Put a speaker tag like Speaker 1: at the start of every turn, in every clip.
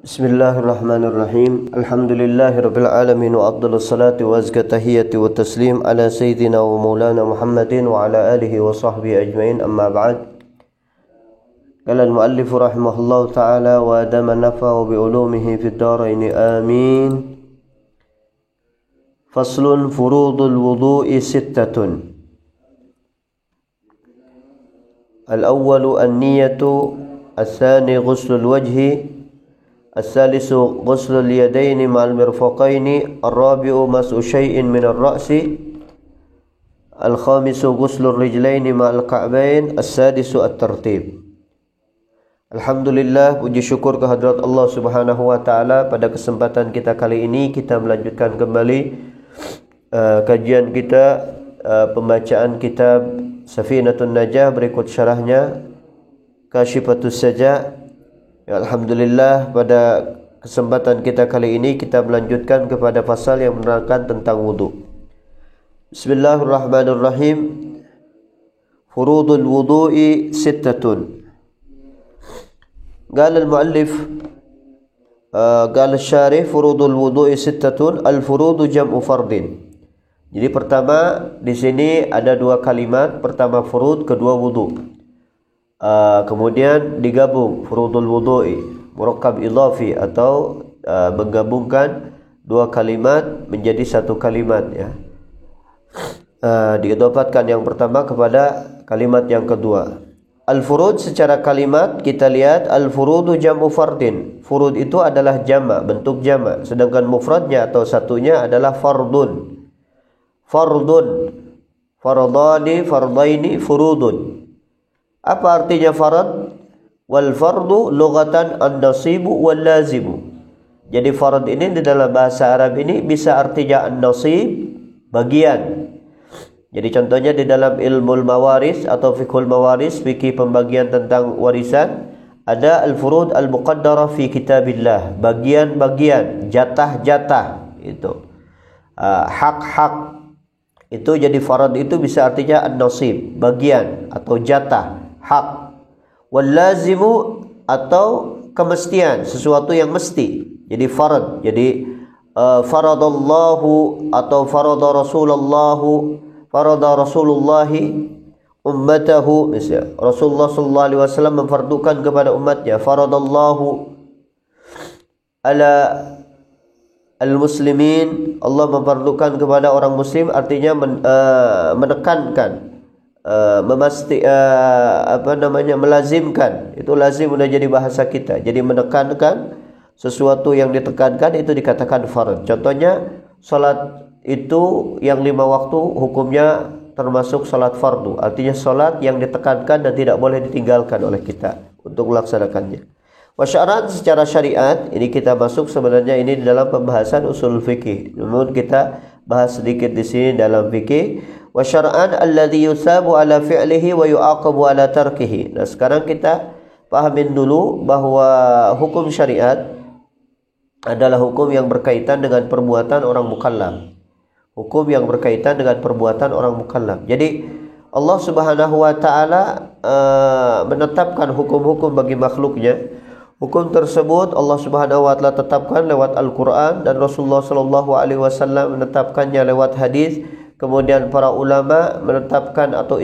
Speaker 1: Bismillahirrahmanirrahim. Alhamdulillahirabbil alamin wa afdhalus salati wa azka tahiyyati wa taslim ala sayyidina wa maulana Muhammadin wa ala alihi wa sahbihi ajmain. Amma ba'd. Qala al-muallif rahimahullahu ta'ala wa adama nafa'a bi ulumihi fid dharain amin. Faslun furudul wudu'i sittatun. Al-awwalu an-niyyatu, al-thani ghuslul wajhi, الثالث غسل اليدين مع المرفقين، الرابع مسح شيء من الرأس، الخامس غسل الرجلين مع الكعبين، السادس الترتيب. Alhamdulillah, puji syukur kehadrat Allah Subhanahu wa taala. Pada kesempatan kita kali ini kita melanjutkan kembali kajian kita, pembacaan kitab Safinatun Najah berikut syarahnya Kashifatus Saja. Alhamdulillah, pada kesempatan kita kali ini kita melanjutkan kepada pasal yang menerangkan tentang wudu. Bismillahirrahmanirrahim. Furudul wudu'i sittatun. Qala al-muallif qala asy-syarih furudul wudu'i sittatun, al-furudu jam'u fardin. Jadi pertama di sini ada dua kalimat, pertama furud, kedua wudu. Kemudian digabung furudul wudu'i, murakkab idhafi atau menggabungkan dua kalimat menjadi satu kalimat, ya. Diidhafatkan yang pertama kepada kalimat yang kedua. Al-furud secara kalimat kita lihat al-furudu jam'u fardin. Furud itu adalah jamak, bentuk jamak, sedangkan mufradnya atau satunya adalah fardun. Fardun, fardani, fardaini, furudun. Apa artinya farad? Wal fardu lughatan an-nasibu wal lazimu. Jadi farad ini di dalam bahasa Arab ini bisa artinya an-nasib, bagian. Jadi contohnya di dalam ilmu mawaris atau fiqhul mawaris, fikih pembagian tentang warisan, ada al-furud al-muqaddara fi kitabillah, bagian-bagian, jatah-jatah itu. Hak-hak itu jadi farad itu bisa artinya an-nasib, bagian atau jatah, hak. Wal lazimu atau kemestian, sesuatu yang mesti. Jadi farad. Jadi faradallahu atau farada rasulullahi ummatahu, misalnya Rasulullah sallallahu alaihi wasallam memfardukan kepada umatnya, faradallahu ala al-muslimin, Allah memfardukan kepada orang muslim, artinya menekankan, melazimkan. Itu lazim sudah jadi bahasa kita. Jadi menekankan sesuatu yang ditekankan itu dikatakan farad. Contohnya salat itu yang 5 waktu hukumnya termasuk salat fardu. Artinya salat yang ditekankan dan tidak boleh ditinggalkan oleh kita untuk melaksanakannya. Wasyar'an secara syariat, ini kita masuk sebenarnya ini di dalam pembahasan usul fikih. Namun kita bahas sedikit di sini dalam fikih. Wasyar'an alladhi yusabu ala fi'lihi wa yu'aqabu ala tarkihi. Nah, sekarang kita pahamin dulu bahwa hukum syariat adalah hukum yang berkaitan dengan perbuatan orang mukallaf. Hukum yang berkaitan dengan perbuatan orang mukallaf. Jadi Allah Subhanahu wa taala menetapkan hukum-hukum bagi makhluknya. Hukum tersebut Allah Subhanahu wa taala tetapkan lewat Al-Qur'an dan Rasulullah sallallahu alaihi wasallam menetapkannya lewat hadis. Kemudian para ulama menetapkan atau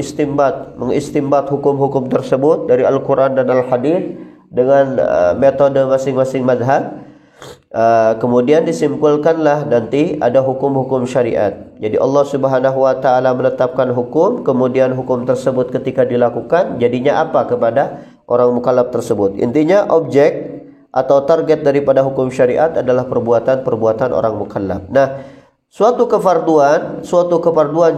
Speaker 1: mengistimbat hukum-hukum tersebut dari Al-Qur'an dan Al-Hadis dengan metode masing-masing mazhab. Kemudian disimpulkanlah nanti ada hukum-hukum syariat. Jadi Allah Subhanahu wa taala menetapkan hukum, kemudian hukum tersebut ketika dilakukan jadinya apa kepada orang mukallaf tersebut. Intinya objek atau target daripada hukum syariat adalah perbuatan-perbuatan orang mukallaf. Nah, suatu kefarduan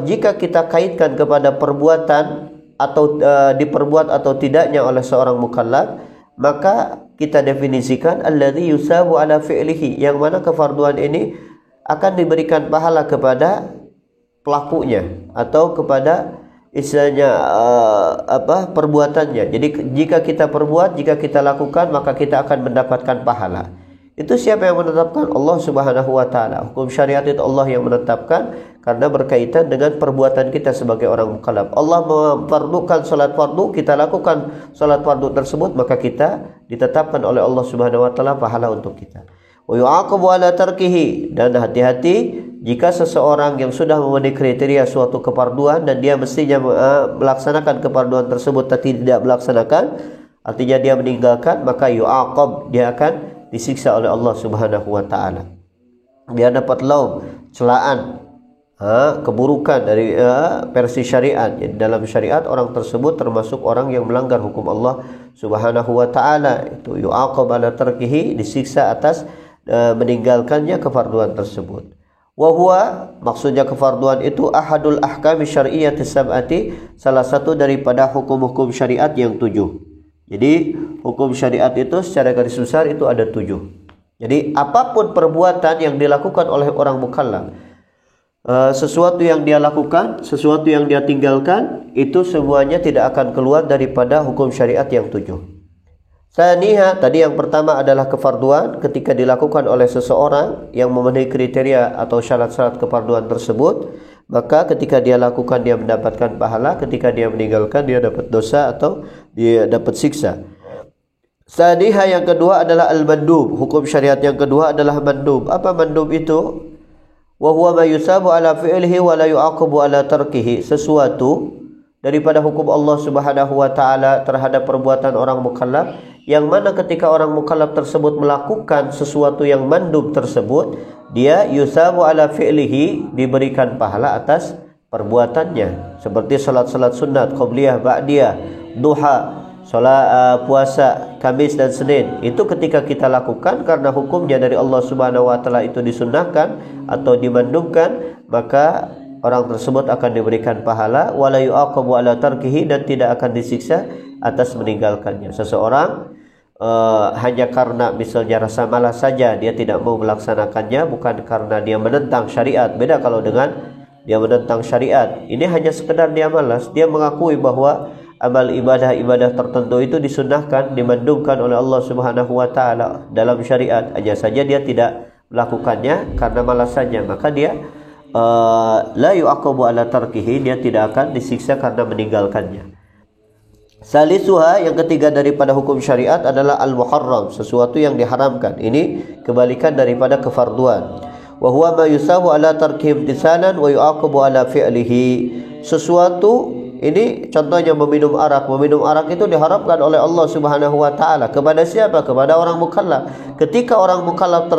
Speaker 1: jika kita kaitkan kepada perbuatan atau diperbuat atau tidaknya oleh seorang mukallaf, maka kita definisikan alladzi yusabu ala fi'lihi, yang mana kefarduan ini akan diberikan pahala kepada pelakunya atau kepada istilahnya perbuatannya. Jadi jika kita perbuat, jika kita lakukan, maka kita akan mendapatkan pahala. Itu siapa yang menetapkan? Allah Subhanahu wa taala. Hukum syariat itu Allah yang menetapkan karena berkaitan dengan perbuatan kita sebagai orang mukallaf. Allah memfardukan salat fardu, kita lakukan salat fardu tersebut, maka kita ditetapkan oleh Allah Subhanahu wa taala pahala untuk kita. Wa yu'aqabu ala tarkihi, dan hati-hati jika seseorang yang sudah memenuhi kriteria suatu kefarduan dan dia mestinya melaksanakan kefarduan tersebut tapi tidak melaksanakan, artinya dia meninggalkan, maka yu'aqab, dia akan disiksa oleh Allah Subhanahu wa taala. Dia dapat laum, celaan, keburukan dari versi syariat. Jadi dalam syariat orang tersebut termasuk orang yang melanggar hukum Allah Subhanahu wa taala. Itu yu'aqab ala tarkihi, disiksa atas meninggalkannya kefarduan tersebut. Wa huwa, maksudnya kefarduan itu ahadul ahkami syar'iyyati sab'ati, salah satu daripada hukum-hukum syariat yang 7. Jadi hukum syariat itu secara garis besar itu ada 7. Jadi apapun perbuatan yang dilakukan oleh orang mukallaf, sesuatu yang dia lakukan, sesuatu yang dia tinggalkan, itu semuanya tidak akan keluar daripada hukum syariat yang 7. Tsaniha, tadi yang pertama adalah kefarduan ketika dilakukan oleh seseorang yang memenuhi kriteria atau syarat-syarat kefarduan tersebut, maka ketika dia lakukan dia mendapatkan pahala, ketika dia meninggalkan dia dapat dosa atau dia dapat siksa. Tsaniha, yang kedua adalah al-mandub. Hukum syariat yang kedua adalah mandub. Apa mandub itu? Wa huwa ma yusabu ala fi'lihi wa la yu'aqabu ala tarkihi, sesuatu daripada hukum Allah Subhanahu wa taala terhadap perbuatan orang mukallaf, yang mana ketika orang mukallaf tersebut melakukan sesuatu yang mandub tersebut, dia yusabu ala fi'lihi, diberikan pahala atas perbuatannya, seperti salat-salat sunat, qabliyah, ba'diyah, duha, salat puasa Kamis dan Senin. Itu ketika kita lakukan karena hukumnya dari Allah Subhanahu wa taala itu disunnahkan atau dimandubkan, maka orang tersebut akan diberikan pahala, wala yu'aqabu ala tarkihi, dan tidak akan disiksa atas meninggalkannya. Seseorang hanya karena misalnya rasa malas saja dia tidak mau melaksanakannya, bukan karena dia menentang syariat. Beda kalau dengan dia menentang syariat, ini hanya sekedar dia malas, dia mengakui bahwa amal ibadah-ibadah tertentu itu disunnahkan, dimandubkan oleh Allah Subhanahu wa taala dalam syariat, hanya saja dia tidak melakukannya karena malas saja, maka dia la yu'aqabu ala tarkihi, dia tidak akan disiksa karena meninggalkannya. Salisuha, yang ketiga daripada hukum syariat adalah al-muharram, sesuatu yang diharamkan. Ini kebalikan daripada kefarduan. Wa huwa ma yusabu ala tarkihi imtisalan wa yu'aqabu ala fi'lihi. Sesuatu ini contohnya meminum arak. Meminum arak itu diharamkan oleh Allah Subhanahu wa taala. Kepada siapa? Kepada orang mukallaf. Ketika orang mukallaf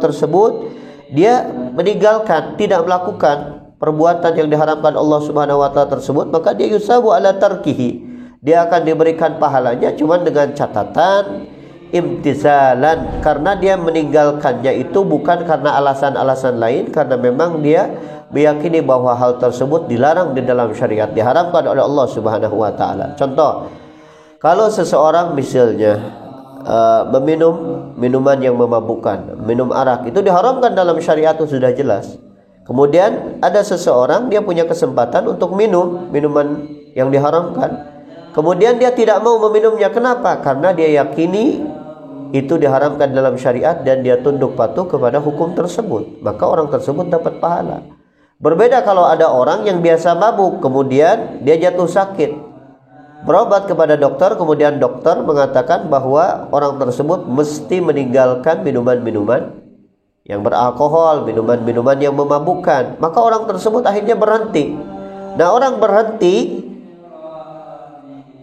Speaker 1: tersebut dia meninggalkan, tidak melakukan perbuatan yang diharamkan Allah Subhanahu wa taala tersebut, maka dia yusabu ala tarkihi, dia akan diberikan pahalanya, cuma dengan catatan imtisalan, karena dia meninggalkannya itu bukan karena alasan-alasan lain, karena memang dia meyakini bahwa hal tersebut dilarang di dalam syariat, diharamkan oleh Allah Subhanahu wa taala. Contoh, kalau seseorang misalnya meminum minuman yang memabukkan, minum arak, itu diharamkan dalam syariat, itu sudah jelas. Kemudian ada seseorang dia punya kesempatan untuk minum minuman yang diharamkan, kemudian dia tidak mau meminumnya. Kenapa? Karena dia yakini itu diharamkan dalam syariat dan dia tunduk patuh kepada hukum tersebut, maka orang tersebut dapat pahala. Berbeda kalau ada orang yang biasa mabuk, kemudian dia jatuh sakit, berobat kepada dokter, kemudian dokter mengatakan bahwa orang tersebut mesti meninggalkan minuman-minuman yang beralkohol, minuman-minuman yang memabukkan, maka orang tersebut akhirnya berhenti. Nah, orang berhenti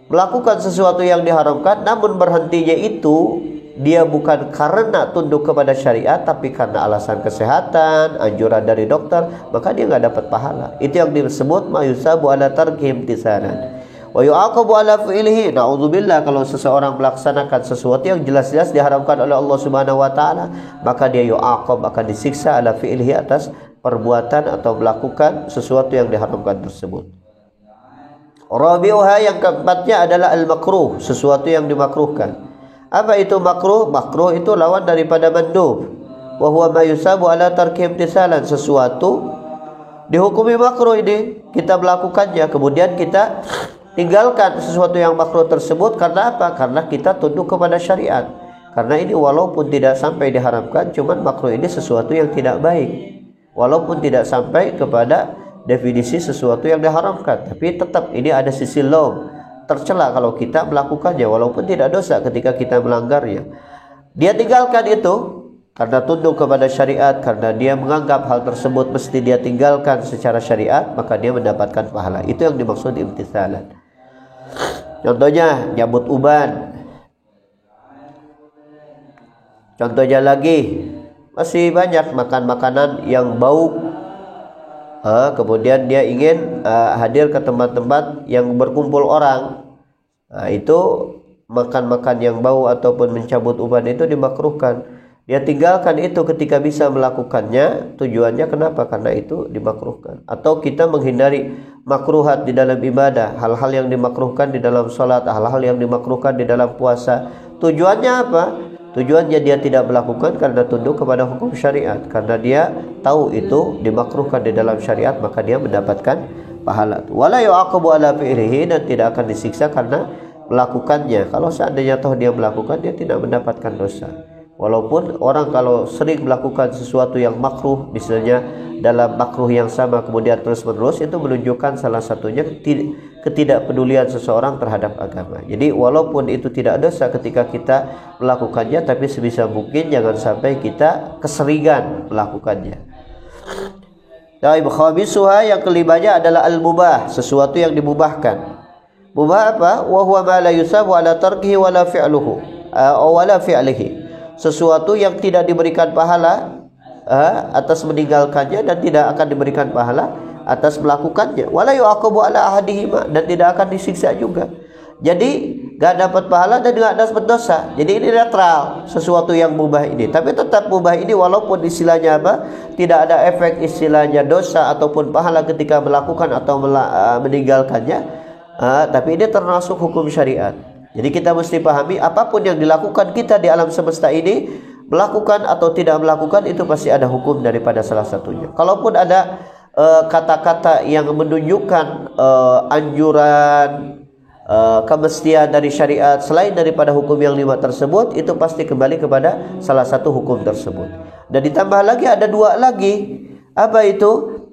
Speaker 1: melakukan sesuatu yang diharamkan, namun berhentinya itu dia bukan karena tunduk kepada syariat, tapi karena alasan kesehatan, anjuran dari dokter, maka dia nggak dapat pahala. Itu yang disebut mayusabu ala tarki imtisalan wa yu'aqabu ala fi'lihi. Na'udzubillah, kalau seseorang melaksanakan sesuatu yang jelas-jelas diharamkan oleh Allah Subhanahu wa taala, maka dia yu'aqab, akan disiksa ala fi'lihi, atas perbuatan atau melakukan sesuatu yang diharamkan tersebut. Rabi'uha, yang keempatnya adalah al-makruh, sesuatu yang dimakruhkan. Apa itu makruh? Makruh itu lawan daripada mandub. Wa huwa ma yusabu ala tarki imtisalan, sesuatu dihukumi makruh, ini kita melakukannya, kemudian kita tinggalkan sesuatu yang makruh tersebut. Karena apa? Karena kita tunduk kepada syariat. Karena ini walaupun tidak sampai diharamkan, cuman makruh ini sesuatu yang tidak baik, walaupun tidak sampai kepada definisi sesuatu yang diharamkan, tapi tetap ini ada sisi laum, tercela kalau kita melakukannya, walaupun tidak dosa ketika kita melanggarnya. Dia tinggalkan itu karena tunduk kepada syariat, karena dia menganggap hal tersebut mesti dia tinggalkan secara syariat, maka dia mendapatkan pahala. Itu yang dimaksud imtithalan. Contohnya nyambut uban. Contohnya lagi, masih banyak makan makanan yang bau. Kemudian dia ingin hadir ke tempat-tempat yang berkumpul orang. Itu makan-makan yang bau ataupun mencabut uban itu dimakruhkan. Dia tinggalkan itu ketika bisa melakukannya. Tujuannya kenapa? Karena itu dimakruhkan. Atau kita menghindari makruhat di dalam ibadah, hal-hal yang dimakruhkan di dalam sholat, hal-hal yang dimakruhkan di dalam puasa. Tujuannya apa? Tujuannya dia tidak melakukan karena tunduk kepada hukum syariat, karena dia tahu itu dimakruhkan di dalam syariat, maka dia mendapatkan pahala. Wala yu'aqabu ala fi'lihi, dan tidak akan disiksa karena melakukannya. Kalau seandainya tahu dia melakukan, dia tidak mendapatkan dosa. Walaupun orang kalau sering melakukan sesuatu yang makruh, misalnya dalam makruh yang sama kemudian terus-menerus, itu menunjukkan salah satunya ketidakpedulian seseorang terhadap agama. Jadi walaupun itu tidak dosa ketika kita melakukannya, tapi sebisa mungkin jangan sampai kita keseringan melakukannya. Taib khamisuha, yang kelimanya adalah al-mubah, sesuatu yang dimubahkan. Mubah apa? Wa huwa ma la yusabu ala tarkihi wala fi'luhu wala fi'lihi. Sesuatu yang tidak diberikan pahala atas meninggalkannya, dan tidak akan diberikan pahala atas melakukannya. Wala yu'aqabu ala ahadihima, dan tidak akan disiksa juga. Jadi gak dapat pahala dan gak dapat dosa. Jadi ini netral, sesuatu yang mubah ini. Tapi tetap mubah ini walaupun istilahnya apa? Tidak ada efek istilahnya dosa ataupun pahala ketika melakukan atau meninggalkannya. Tapi ini termasuk hukum syariat. Jadi kita mesti pahami, apapun yang dilakukan kita di alam semesta ini, melakukan atau tidak melakukan, itu pasti ada hukum daripada salah satunya. Kalaupun ada kata-kata yang menunjukkan anjuran, kemestian dari syariat selain daripada hukum yang 5 tersebut, itu pasti kembali kepada salah satu hukum tersebut. Dan ditambah lagi ada 2 lagi. Apa itu?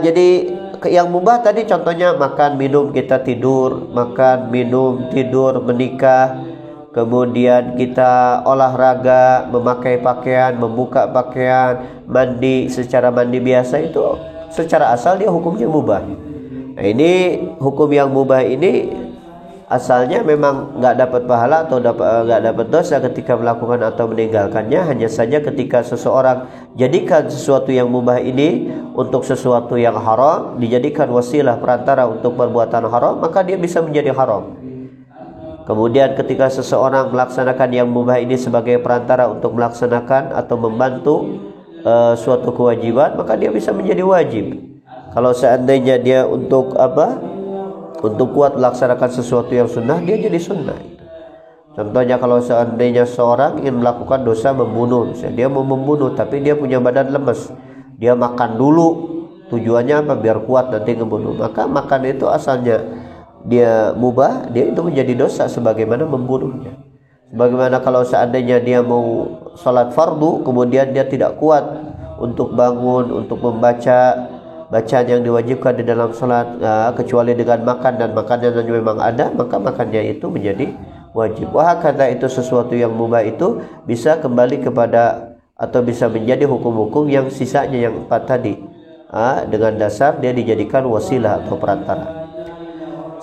Speaker 1: Jadi yang mubah tadi contohnya makan, minum, kita tidur, makan, minum, tidur, menikah, kemudian kita olahraga, memakai pakaian, membuka pakaian, mandi secara mandi biasa, itu secara asal dia hukumnya mubah. Nah, ini hukum yang mubah ini asalnya memang nggak dapat pahala atau nggak dapat dosa ketika melakukan atau meninggalkannya. Hanya saja ketika seseorang jadikan sesuatu yang mubah ini untuk sesuatu yang haram, dijadikan wasilah perantara untuk perbuatan haram, maka dia bisa menjadi haram. Kemudian ketika seseorang melaksanakan yang mubah ini sebagai perantara untuk melaksanakan atau membantu suatu kewajiban, maka dia bisa menjadi wajib. Kalau seandainya dia untuk kuat melaksanakan sesuatu yang sunnah, dia jadi sunnah. Contohnya kalau seandainya seorang ingin melakukan dosa membunuh, dia mau membunuh tapi dia punya badan lemes, dia makan dulu, tujuannya apa? Biar kuat nanti ngebunuh. Maka makan itu asalnya dia mubah, dia itu menjadi dosa sebagaimana membunuhnya. Sebagaimana kalau seandainya dia mau sholat fardu, kemudian dia tidak kuat untuk bangun, untuk membaca bacaan yang diwajibkan di dalam salat, kecuali dengan makan, dan makannya memang ada, maka makannya itu menjadi wajib. Wah, karena itu sesuatu yang mubah itu bisa kembali kepada atau bisa menjadi hukum-hukum yang sisanya yang 4 tadi, dengan dasar dia dijadikan wasilah atau perantara.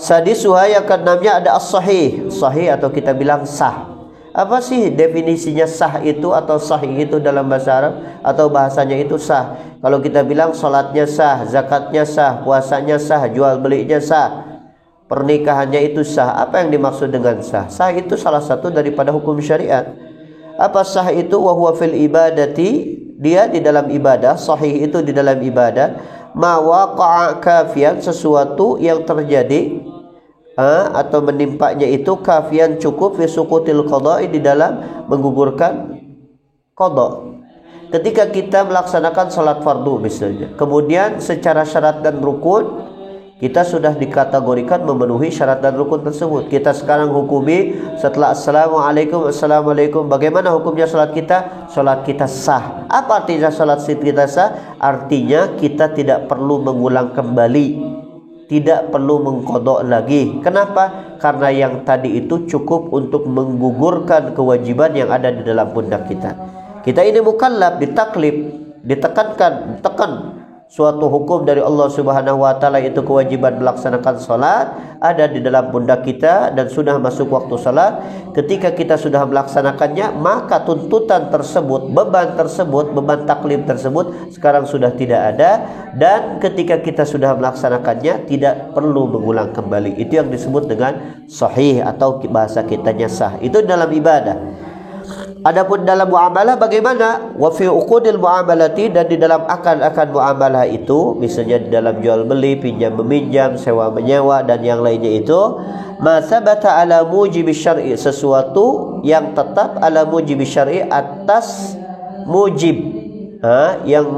Speaker 1: Sadisuha, yang keenamnya ada as-sahih. Sahih atau kita bilang sah. Apa sih definisinya sah itu atau sahih itu dalam bahasa Arab atau bahasanya itu sah? Kalau kita bilang salatnya sah, zakatnya sah, puasanya sah, jual belinya sah, pernikahannya itu sah. Apa yang dimaksud dengan sah? Sah itu salah satu daripada hukum syariat. Apa sah itu? Wa huwa fil ibadati, dia di dalam ibadah. Sahih itu di dalam ibadah. Ma waqa'a kafian, sesuatu yang terjadi atau menimpanya itu kafian cukup fi suqutil qada'i, di dalam menggugurkan qada. Ketika kita melaksanakan salat fardu misalnya, kemudian secara syarat dan rukun kita sudah dikategorikan memenuhi syarat dan rukun tersebut, kita sekarang hukumi setelah assalamualaikum, bagaimana hukumnya salat kita? Salat kita sah. Apa artinya salat kita sah? Artinya kita tidak perlu mengulang kembali, tidak perlu mengqadha lagi. Kenapa? Karena yang tadi itu cukup untuk menggugurkan kewajiban yang ada di dalam pundak kita. Kita ini mukallaf, ditaklif, ditekan suatu hukum dari Allah Subhanahu wa taala, itu kewajiban melaksanakan salat ada di dalam pundak kita dan sudah masuk waktu salat. Ketika kita sudah melaksanakannya, maka tuntutan tersebut, beban taklif tersebut sekarang sudah tidak ada, dan ketika kita sudah melaksanakannya tidak perlu mengulang kembali. Itu yang disebut dengan sahih atau bahasa kitanya sah. Itu dalam ibadah. Adapun dalam muamalah bagaimana? Wa fi uqudil muamalati, dan di dalam akad-akad muamalah itu, misalnya di dalam jual beli, pinjam meminjam, sewa menyewa dan yang lainnya itu, ma sabata ala mujibi syar'i, sesuatu yang tetap ala mujibi syar'i, atas mujib, yang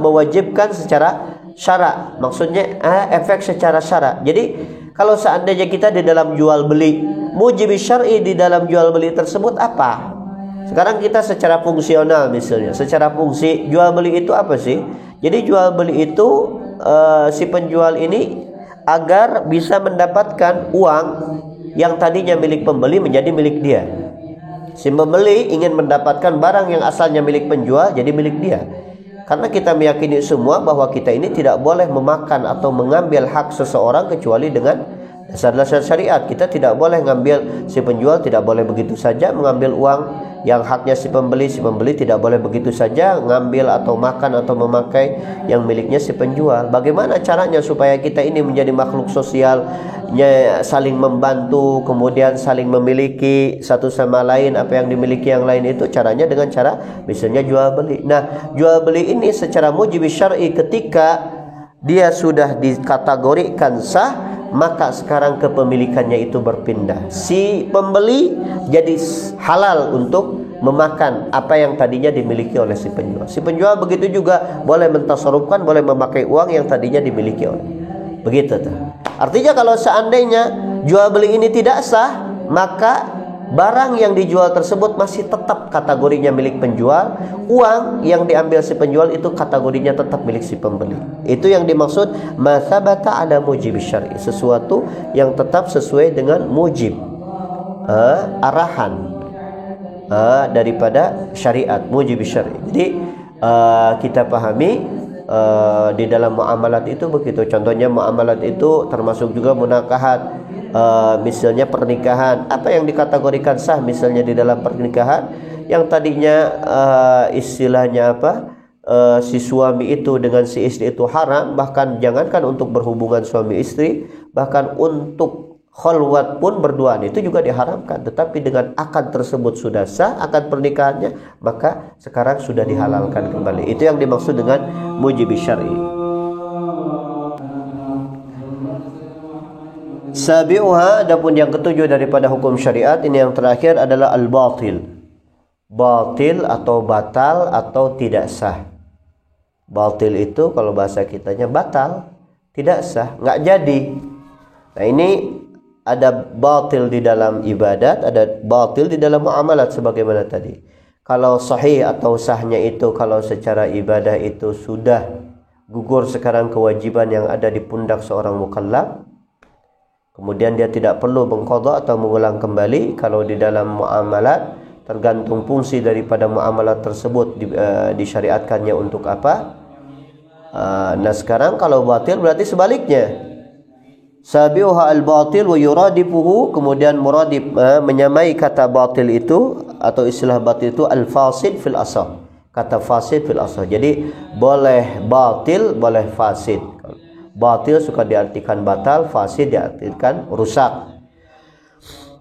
Speaker 1: mewajibkan secara syara. Maksudnya efek secara syara. Jadi kalau seandainya kita di dalam jual beli, mujibi syar'i di dalam jual beli tersebut apa? Sekarang kita secara fungsional, misalnya secara fungsi jual beli itu apa sih? Jadi jual beli itu si penjual ini agar bisa mendapatkan uang yang tadinya milik pembeli menjadi milik dia. Si pembeli ingin mendapatkan barang yang asalnya milik penjual jadi milik dia. Karena kita meyakini semua bahwa kita ini tidak boleh memakan atau mengambil hak seseorang kecuali dengan dasar-dasar syariat. Kita tidak boleh ngambil, si penjual tidak boleh begitu saja mengambil uang yang haknya si pembeli tidak boleh begitu saja ngambil atau makan atau memakai yang miliknya si penjual. Bagaimana caranya supaya kita ini menjadi makhluk sosial, saling membantu, kemudian saling memiliki satu sama lain apa yang dimiliki yang lain? Itu caranya dengan cara misalnya jual beli. Nah, jual beli ini secara mujib syar'i ketika dia sudah dikategorikan sah, maka sekarang kepemilikannya itu berpindah. Si pembeli jadi halal untuk memakan apa yang tadinya dimiliki oleh si penjual. Si penjual begitu juga boleh mentasarufkan, boleh memakai uang yang tadinya dimiliki oleh. Begitu tuh. Artinya kalau seandainya jual beli ini tidak sah, maka barang yang dijual tersebut masih tetap kategorinya milik penjual. Uang yang diambil si penjual itu kategorinya tetap milik si pembeli. Itu yang dimaksud masabata ada mujib syar'i, sesuatu yang tetap sesuai dengan mujib, arahan daripada syariat, mujib syar'i. Jadi kita pahami di dalam muamalat itu begitu. Contohnya muamalat itu termasuk juga munakahat. Misalnya pernikahan, apa yang dikategorikan sah misalnya di dalam pernikahan yang tadinya istilahnya apa, si suami itu dengan si istri itu haram, bahkan jangankan untuk berhubungan suami istri, bahkan untuk khalwat pun berduaan itu juga diharamkan. Tetapi dengan akad tersebut sudah sah, akad pernikahannya, maka sekarang sudah dihalalkan kembali. Itu yang dimaksud dengan mujib syar'i. Sabi'uha, adapun yang ketujuh daripada hukum syariat ini yang terakhir adalah al-batil. Batil atau batal atau tidak sah. Batil itu kalau bahasa kitanya batal, tidak sah, nggak jadi. Nah, ini ada batil di dalam ibadat, ada batil di dalam muamalat sebagaimana tadi. Kalau sahih atau sahnya itu kalau secara ibadah itu sudah gugur sekarang kewajiban yang ada di pundak seorang mukallaf, kemudian dia tidak perlu mengqadha atau mengulang kembali. Kalau di dalam muamalat tergantung fungsi daripada muamalat tersebut disyariatkannya untuk apa. Nah sekarang kalau batil berarti sebaliknya. Sabiuha al-batil wa yuradifuhu, kemudian muradif menyamai kata batil itu atau istilah batil itu al-fasid fil asal. Kata fasid fil asal. Jadi boleh batil, boleh fasid. Batil suka diartikan batal, fasid diartikan rusak.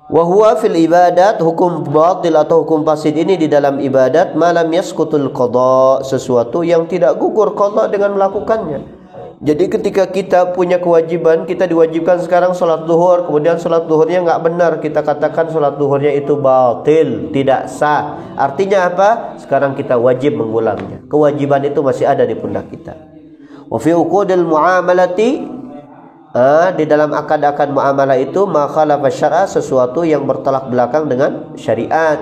Speaker 1: Wa huwa fil ibadat, hukum batil atau hukum fasid ini di dalam ibadat malam yasqutul qada, sesuatu yang tidak gugur qada dengan melakukannya. Jadi ketika kita punya kewajiban, kita diwajibkan sekarang salat zuhur, kemudian salat zuhurnya enggak benar, kita katakan salat zuhurnya itu batil, tidak sah. Artinya apa? Sekarang kita wajib mengulangnya. Kewajiban itu masih ada di pundak kita. Wa fi uqudil muamalati, di dalam akad-akad muamalah itu ma khalafa syar'a, sesuatu yang bertolak belakang dengan syariat,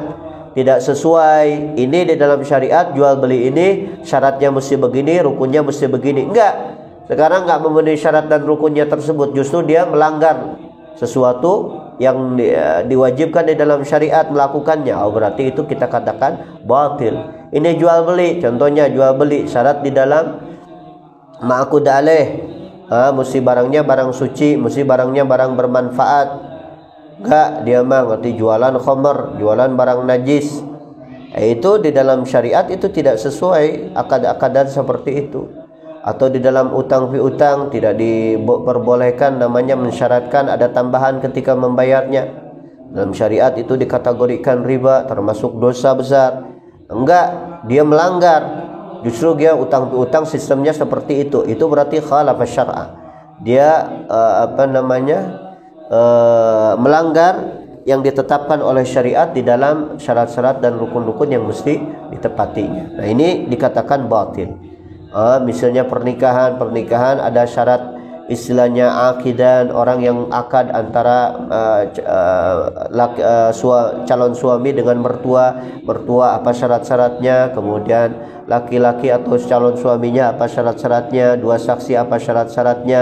Speaker 1: tidak sesuai. Ini di dalam syariat jual beli ini syaratnya mesti begini, rukunnya mesti begini. Enggak. sekarang nggak memenuhi syarat dan rukunnya tersebut, justru dia melanggar sesuatu yang diwajibkan di dalam syariat melakukannya, berarti itu kita katakan batil. Ini jual beli, contohnya jual beli syarat di dalam ma'qud alaih, mesti barangnya barang suci, mesti barangnya barang bermanfaat. Enggak, dia mah ngerti jualan khamr, jualan barang najis. Itu di dalam syariat itu tidak sesuai akad-akadan seperti itu. Atau di dalam utang piutang tidak diperbolehkan, namanya mensyaratkan ada tambahan ketika membayarnya. Dalam syariat itu dikategorikan riba, termasuk dosa besar. Enggak, dia melanggar. Justru dia utang piutang sistemnya seperti itu. Itu berarti khalafa syar'a. Dia melanggar yang ditetapkan oleh syariat di dalam syarat-syarat dan rukun-rukun yang mesti ditepatinya. Nah, ini dikatakan batil. Misalnya pernikahan ada syarat istilahnya akidan, orang yang akad antara calon suami dengan mertua apa syarat-syaratnya, kemudian laki-laki atau calon suaminya apa syarat-syaratnya, dua saksi apa syarat-syaratnya,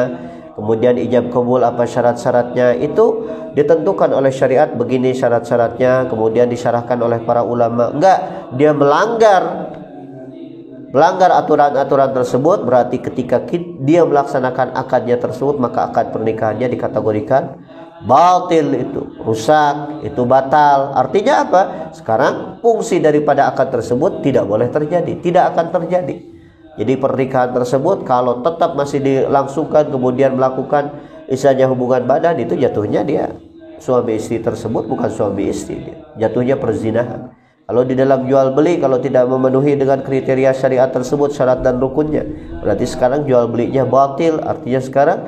Speaker 1: kemudian ijab kabul apa syarat-syaratnya, itu ditentukan oleh syariat begini syarat-syaratnya, kemudian disyarahkan oleh para ulama. Enggak, dia melanggar aturan-aturan tersebut, berarti ketika dia melaksanakan akadnya tersebut, maka akad pernikahannya dikategorikan batil, itu rusak, itu batal. Artinya apa? Sekarang fungsi daripada akad tersebut tidak boleh terjadi, tidak akan terjadi. Jadi pernikahan tersebut kalau tetap masih dilangsungkan kemudian melakukan istilahnya hubungan badan, itu jatuhnya dia suami istri tersebut bukan suami istri, jatuhnya perzinahan. Kalau di dalam jual beli, kalau tidak memenuhi dengan kriteria syariat tersebut, syarat dan rukunnya, berarti sekarang jual belinya batil. Artinya sekarang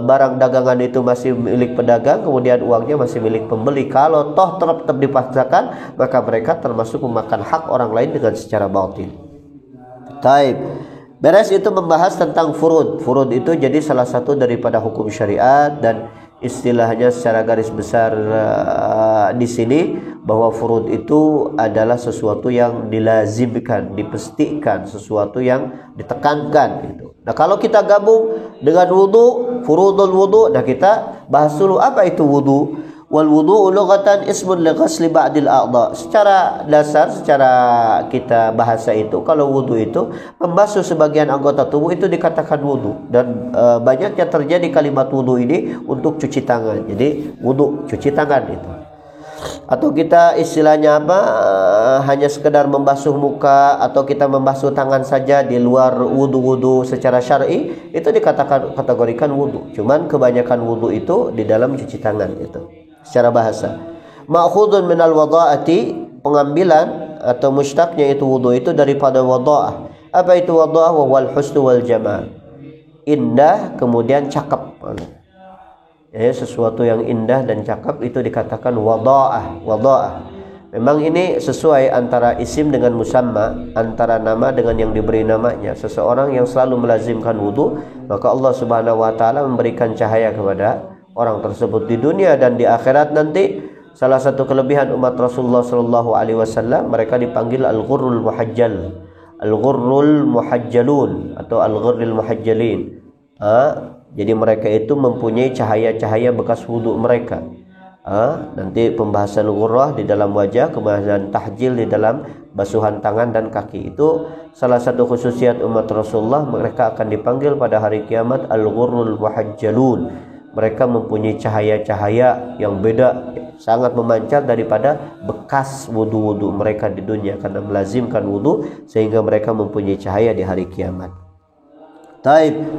Speaker 1: barang dagangan itu masih milik pedagang, kemudian uangnya masih milik pembeli. Kalau toh tetap dipaksakan, maka mereka termasuk memakan hak orang lain dengan secara batil. Taib. Beres itu membahas tentang furud. Furud itu jadi salah satu daripada hukum syariat, dan istilahnya secara garis besar di sini bahwa furud itu adalah sesuatu yang dilazimkan, dipastikan, sesuatu yang ditekankan gitu. Nah, kalau kita gabung dengan wudu, furudul wudu, nah kita bahas dulu apa itu wudu. Wal wudu lughatan ismun li ghasli ba'dil a'dha. Secara dasar, secara kita bahasa itu, kalau wudu itu membasuh sebagian anggota tubuh, itu dikatakan wudu. Dan banyaknya terjadi kalimat wudu ini untuk cuci tangan. Jadi wudu cuci tangan itu. Atau kita istilahnya apa? Hanya sekedar membasuh muka, atau kita membasuh tangan saja di luar wudu-wudu secara syar'i, itu dikatakan kategorikan wudu. Cuman kebanyakan wudu itu di dalam cuci tangan itu. Secara bahasa ma'khudun minal wada'ati, pengambilan atau mushtaqnya itu wudu itu daripada wada'ah. Apa itu wada'ah? Wa wal husnu wal jamal, indah kemudian cakep. Sesuatu yang indah dan cakep itu dikatakan wada'ah. Memang ini sesuai antara isim dengan musamma, antara nama dengan yang diberi namanya. Seseorang yang selalu melazimkan wudu, maka Allah Subhanahu wa taala memberikan cahaya kepada orang tersebut di dunia dan di akhirat nanti. Salah satu kelebihan umat Rasulullah sallallahu alaihi wasallam, mereka dipanggil al-ghurrul muhajjal, al-ghurrul muhajjalun atau al-ghurril muhajjalin. Jadi mereka itu mempunyai cahaya-cahaya bekas wudu mereka. Nanti pembahasan ghurrah di dalam wajah, kemudian tahjil di dalam basuhan tangan dan kaki. Itu salah satu khususiat umat Rasulullah, mereka akan dipanggil pada hari kiamat al-ghurrul muhajjalun. Mereka mempunyai cahaya-cahaya yang beda, sangat memancar daripada bekas wudu-wudu mereka di dunia, karena melazimkan wudu sehingga mereka mempunyai cahaya di hari kiamat. Taib.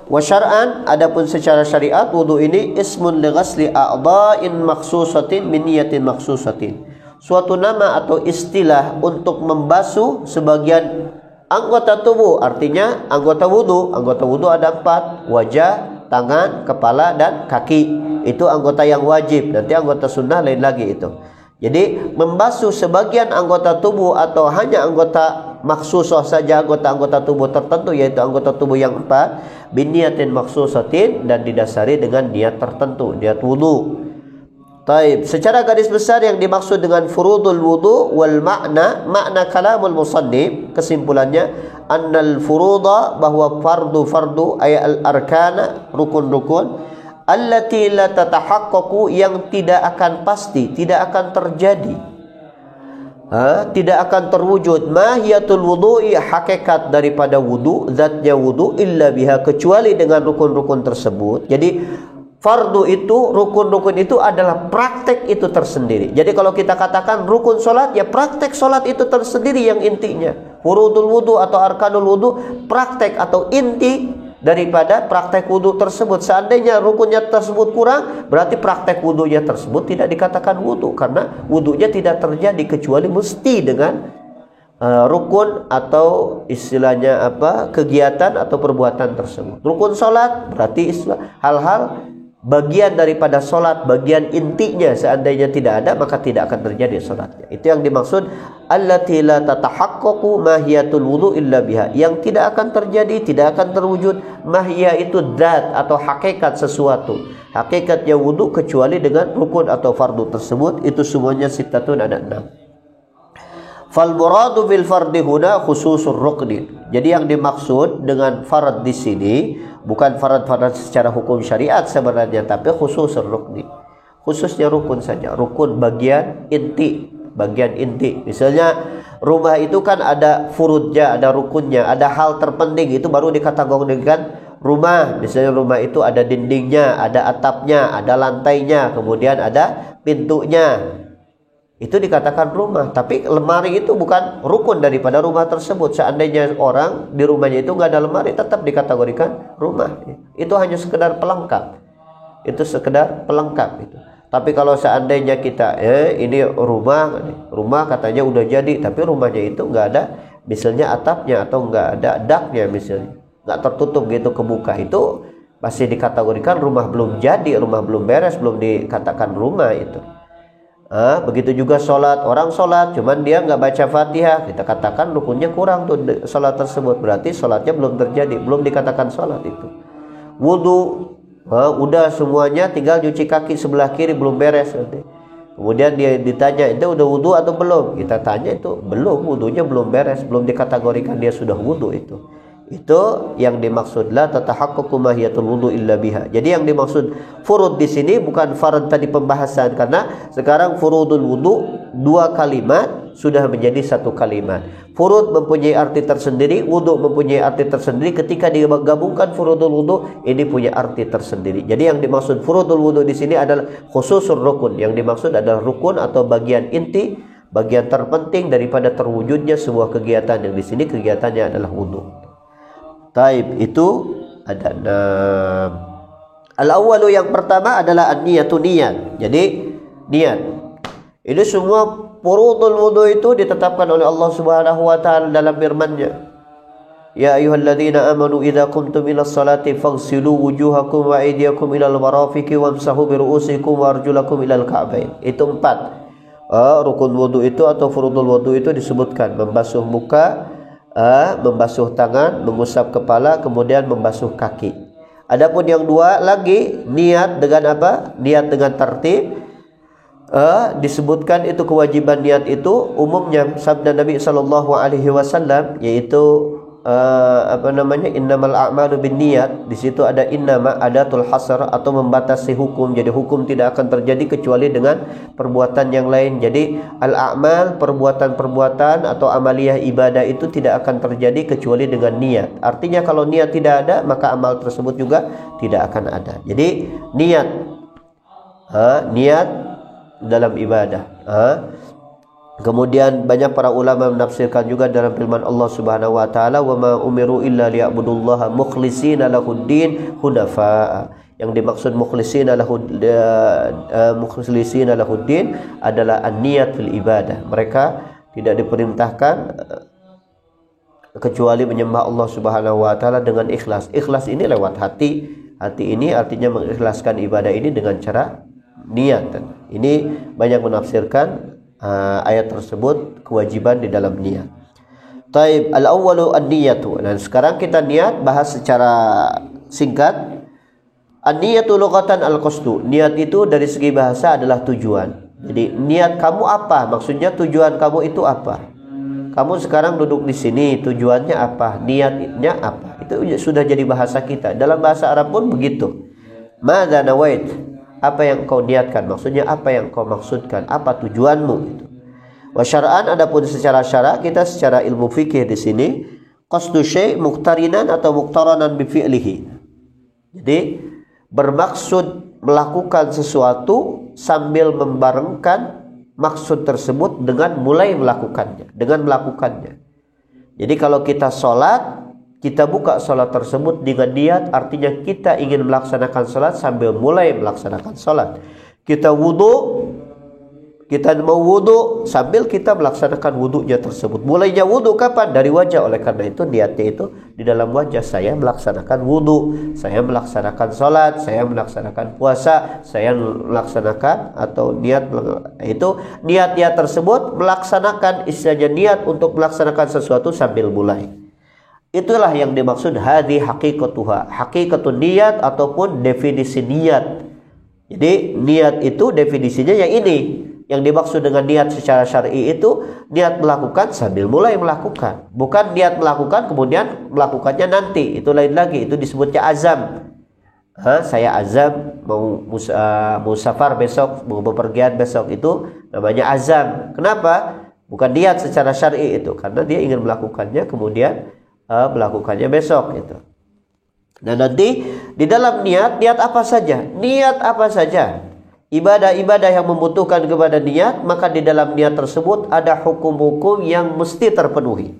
Speaker 1: Wa syar'an, adapun secara syariat, wudu ini ismun li ghasli a'dha'in makhsusatin min niyatin makhsusatin. Suatu nama atau istilah untuk membasuh sebagian anggota tubuh. Artinya anggota wudu ada 4, wajah, tangan, kepala, dan kaki. Itu anggota yang wajib. Nanti anggota sunnah lain lagi itu. Jadi membasuh sebagian anggota tubuh atau hanya anggota maksusah saja, anggota tubuh tertentu, yaitu anggota tubuh yang 4, biniyatin maksusatin, dan didasari dengan niat tertentu, niat wudu. Taib. Secara garis besar yang dimaksud dengan furudul wudu wal makna kalamul musannif, kesimpulannya annal furuda, bahwa fardu ay al arkana, rukun-rukun, allati la tatahaqqaqu, yang tidak akan pasti, tidak akan terjadi, tidak akan terwujud, mahiyatul wudu'i, hakikat daripada wudu, zatnya wudu, illa biha, kecuali dengan rukun-rukun tersebut. Jadi fardu itu, rukun-rukun itu adalah praktek itu tersendiri. Jadi kalau kita katakan rukun solat, ya praktek solat itu tersendiri yang intinya. Furudul wudu atau arkanul wudu, praktek atau inti daripada praktek wudu tersebut. Seandainya rukunnya tersebut kurang, berarti praktek wudunya tersebut tidak dikatakan wudu, karena wudunya tidak terjadi kecuali mesti dengan rukun atau istilahnya kegiatan atau perbuatan tersebut. Rukun solat berarti hal-hal bagian daripada solat, bagian intinya seandainya tidak ada, maka tidak akan terjadi solatnya. Itu yang dimaksud allati la tatahaqqaqu mahiyatul wudu illa biha, yang tidak akan terjadi, tidak akan terwujud. Mahiyah itu zat atau hakikat sesuatu, hakikatnya wudu, kecuali dengan rukun atau fardu tersebut. Itu semuanya sittatun, ada 6. Fal muradu bil fardi huna khususur rukni. Jadi yang dimaksud dengan farad di sini bukan farad-farad secara hukum syariat sebenarnya, tapi khususur rukni, khususnya rukun saja, rukun bagian inti, bagian inti. Misalnya rumah itu kan ada furudnya, ada rukunnya, ada hal terpenting, itu baru dikategorikan rumah. Misalnya rumah itu ada dindingnya, ada atapnya, ada lantainya, kemudian ada pintunya, itu dikatakan rumah. Tapi lemari itu bukan rukun daripada rumah tersebut. Seandainya orang di rumahnya itu nggak ada lemari, tetap dikategorikan rumah. Itu hanya sekedar pelengkap. Itu sekedar pelengkap itu. Tapi kalau seandainya kita ini rumah katanya udah jadi, tapi rumahnya itu nggak ada misalnya atapnya atau nggak ada daknya, misalnya nggak tertutup gitu, kebuka, itu masih dikategorikan rumah belum jadi, rumah belum beres, belum dikatakan rumah itu. Begitu juga sholat, orang sholat cuman dia nggak baca Fatihah, kita katakan rukunnya kurang tuh sholat tersebut, berarti sholatnya belum terjadi, belum dikatakan sholat itu. Wudu, udah semuanya, tinggal cuci kaki sebelah kiri belum beres nanti. Kemudian dia ditanya, itu udah wudu atau belum? Kita tanya, itu belum, wudunya belum beres, belum dikategorikan dia sudah wudu itu. Itu yang dimaksud la tatahaqqaqu mahiyatul wudu illa biha. Jadi yang dimaksud furud di sini bukan farad tadi pembahasan, karena sekarang furudul wudu 2 kalimat sudah menjadi 1 kalimat. Furud mempunyai arti tersendiri, wudu mempunyai arti tersendiri. Ketika digabungkan furudul wudu, ini punya arti tersendiri. Jadi yang dimaksud furudul wudu di sini adalah khususur rukun. Yang dimaksud adalah rukun atau bagian inti, bagian terpenting daripada terwujudnya sebuah kegiatan, yang di sini kegiatannya adalah wudu. Taib, itu ada 6. Al-awwalu, yang pertama adalah an-niyatu, niat. Jadi niat. Ini semua furudul wudu itu ditetapkan oleh Allah Subhanahu wa taala dalam firman-Nya. Ya ayyuhalladzina amanu idza qumtum ilas salati faghsilu wujuhakum wa aydiyakum ilal marafiqi wamsahu bi ru'usikum wa arjulakum ilal ka'bain. Itu 4. Rukun wudu itu atau furudul wudu itu disebutkan membasuh muka, membasuh tangan, mengusap kepala, kemudian membasuh kaki. Adapun yang 2 lagi, niat dengan apa? Niat dengan tertib. Disebutkan itu kewajiban niat itu umumnya sabda Nabi sallallahu alaihi wasallam, yaitu innamal a'malu binniyat. Di situ ada innama, adatul hasr atau membatasi hukum. Jadi hukum tidak akan terjadi kecuali dengan perbuatan yang lain. Jadi al-a'mal, perbuatan-perbuatan atau amaliyah ibadah itu tidak akan terjadi kecuali dengan niat. Artinya kalau niat tidak ada, maka amal tersebut juga tidak akan ada. Jadi niat, niat dalam ibadah. Kemudian banyak para ulama menafsirkan juga dalam firman Allah Subhanahu wa taala, "Wa ma umiru illa liya'budullaha mukhlishina lahuddin hunafa." Yang dimaksud mukhlishina lahuddin adalah an-niyat fil ibadah. Mereka tidak diperintahkan kecuali menyembah Allah Subhanahu wa taala dengan ikhlas. Ikhlas ini lewat hati. Hati ini artinya mengikhlaskan ibadah ini dengan cara niat. Ini banyak menafsirkan ayat tersebut kewajiban di dalam niat. Taib, al-awwalu an-niyatu. Dan sekarang kita niat, bahas secara singkat. An-niyatu lughatan al-qasdu. Niat itu dari segi bahasa adalah tujuan. Jadi niat kamu apa? Maksudnya tujuan kamu itu apa? kamu sekarang duduk di sini, tujuannya apa? Niatnya apa? Itu sudah jadi bahasa kita. Dalam bahasa Arab pun begitu. Madza nawait? Apa yang kau niatkan? Maksudnya apa yang kau maksudkan? Apa tujuanmu itu? Wa syar'an, adapun secara syara, kita secara ilmu fikih di sini qasdu syai' muqtarinan atau muqtaranan bi fi'lihi. Jadi bermaksud melakukan sesuatu sambil membarengkan maksud tersebut dengan mulai melakukannya, dengan melakukannya. Jadi kalau kita sholat, kita buka sholat tersebut dengan niat, artinya kita ingin melaksanakan sholat sambil mulai melaksanakan sholat. Kita wudhu, kita mau wudhu sambil kita melaksanakan wudhunya tersebut. Mulainya wudhu kapan? Dari wajah. Oleh karena itu niatnya itu di dalam wajah. Saya melaksanakan wudhu, saya melaksanakan sholat, saya melaksanakan puasa, saya melaksanakan, atau niat itu niat-niat tersebut melaksanakan, istilahnya niat untuk melaksanakan sesuatu sambil mulai. Itulah yang dimaksud hadhi haqiqatuha, haqiqatun niat ataupun definisi niat. Jadi niat itu definisinya yang ini. Yang dimaksud dengan niat secara syar'i itu niat melakukan sambil mulai melakukan. Bukan niat melakukan kemudian melakukannya nanti. Itu lain lagi. Itu disebutnya azam. Saya azam mau safar besok, mau bepergian besok, itu namanya azam. Kenapa? Bukan niat secara syar'i itu. Karena dia ingin melakukannya kemudian melakukannya besok itu. Nah nanti di dalam niat apa saja? Niat apa saja? Ibadah-ibadah yang membutuhkan kepada niat, maka di dalam niat tersebut ada hukum-hukum yang mesti terpenuhi.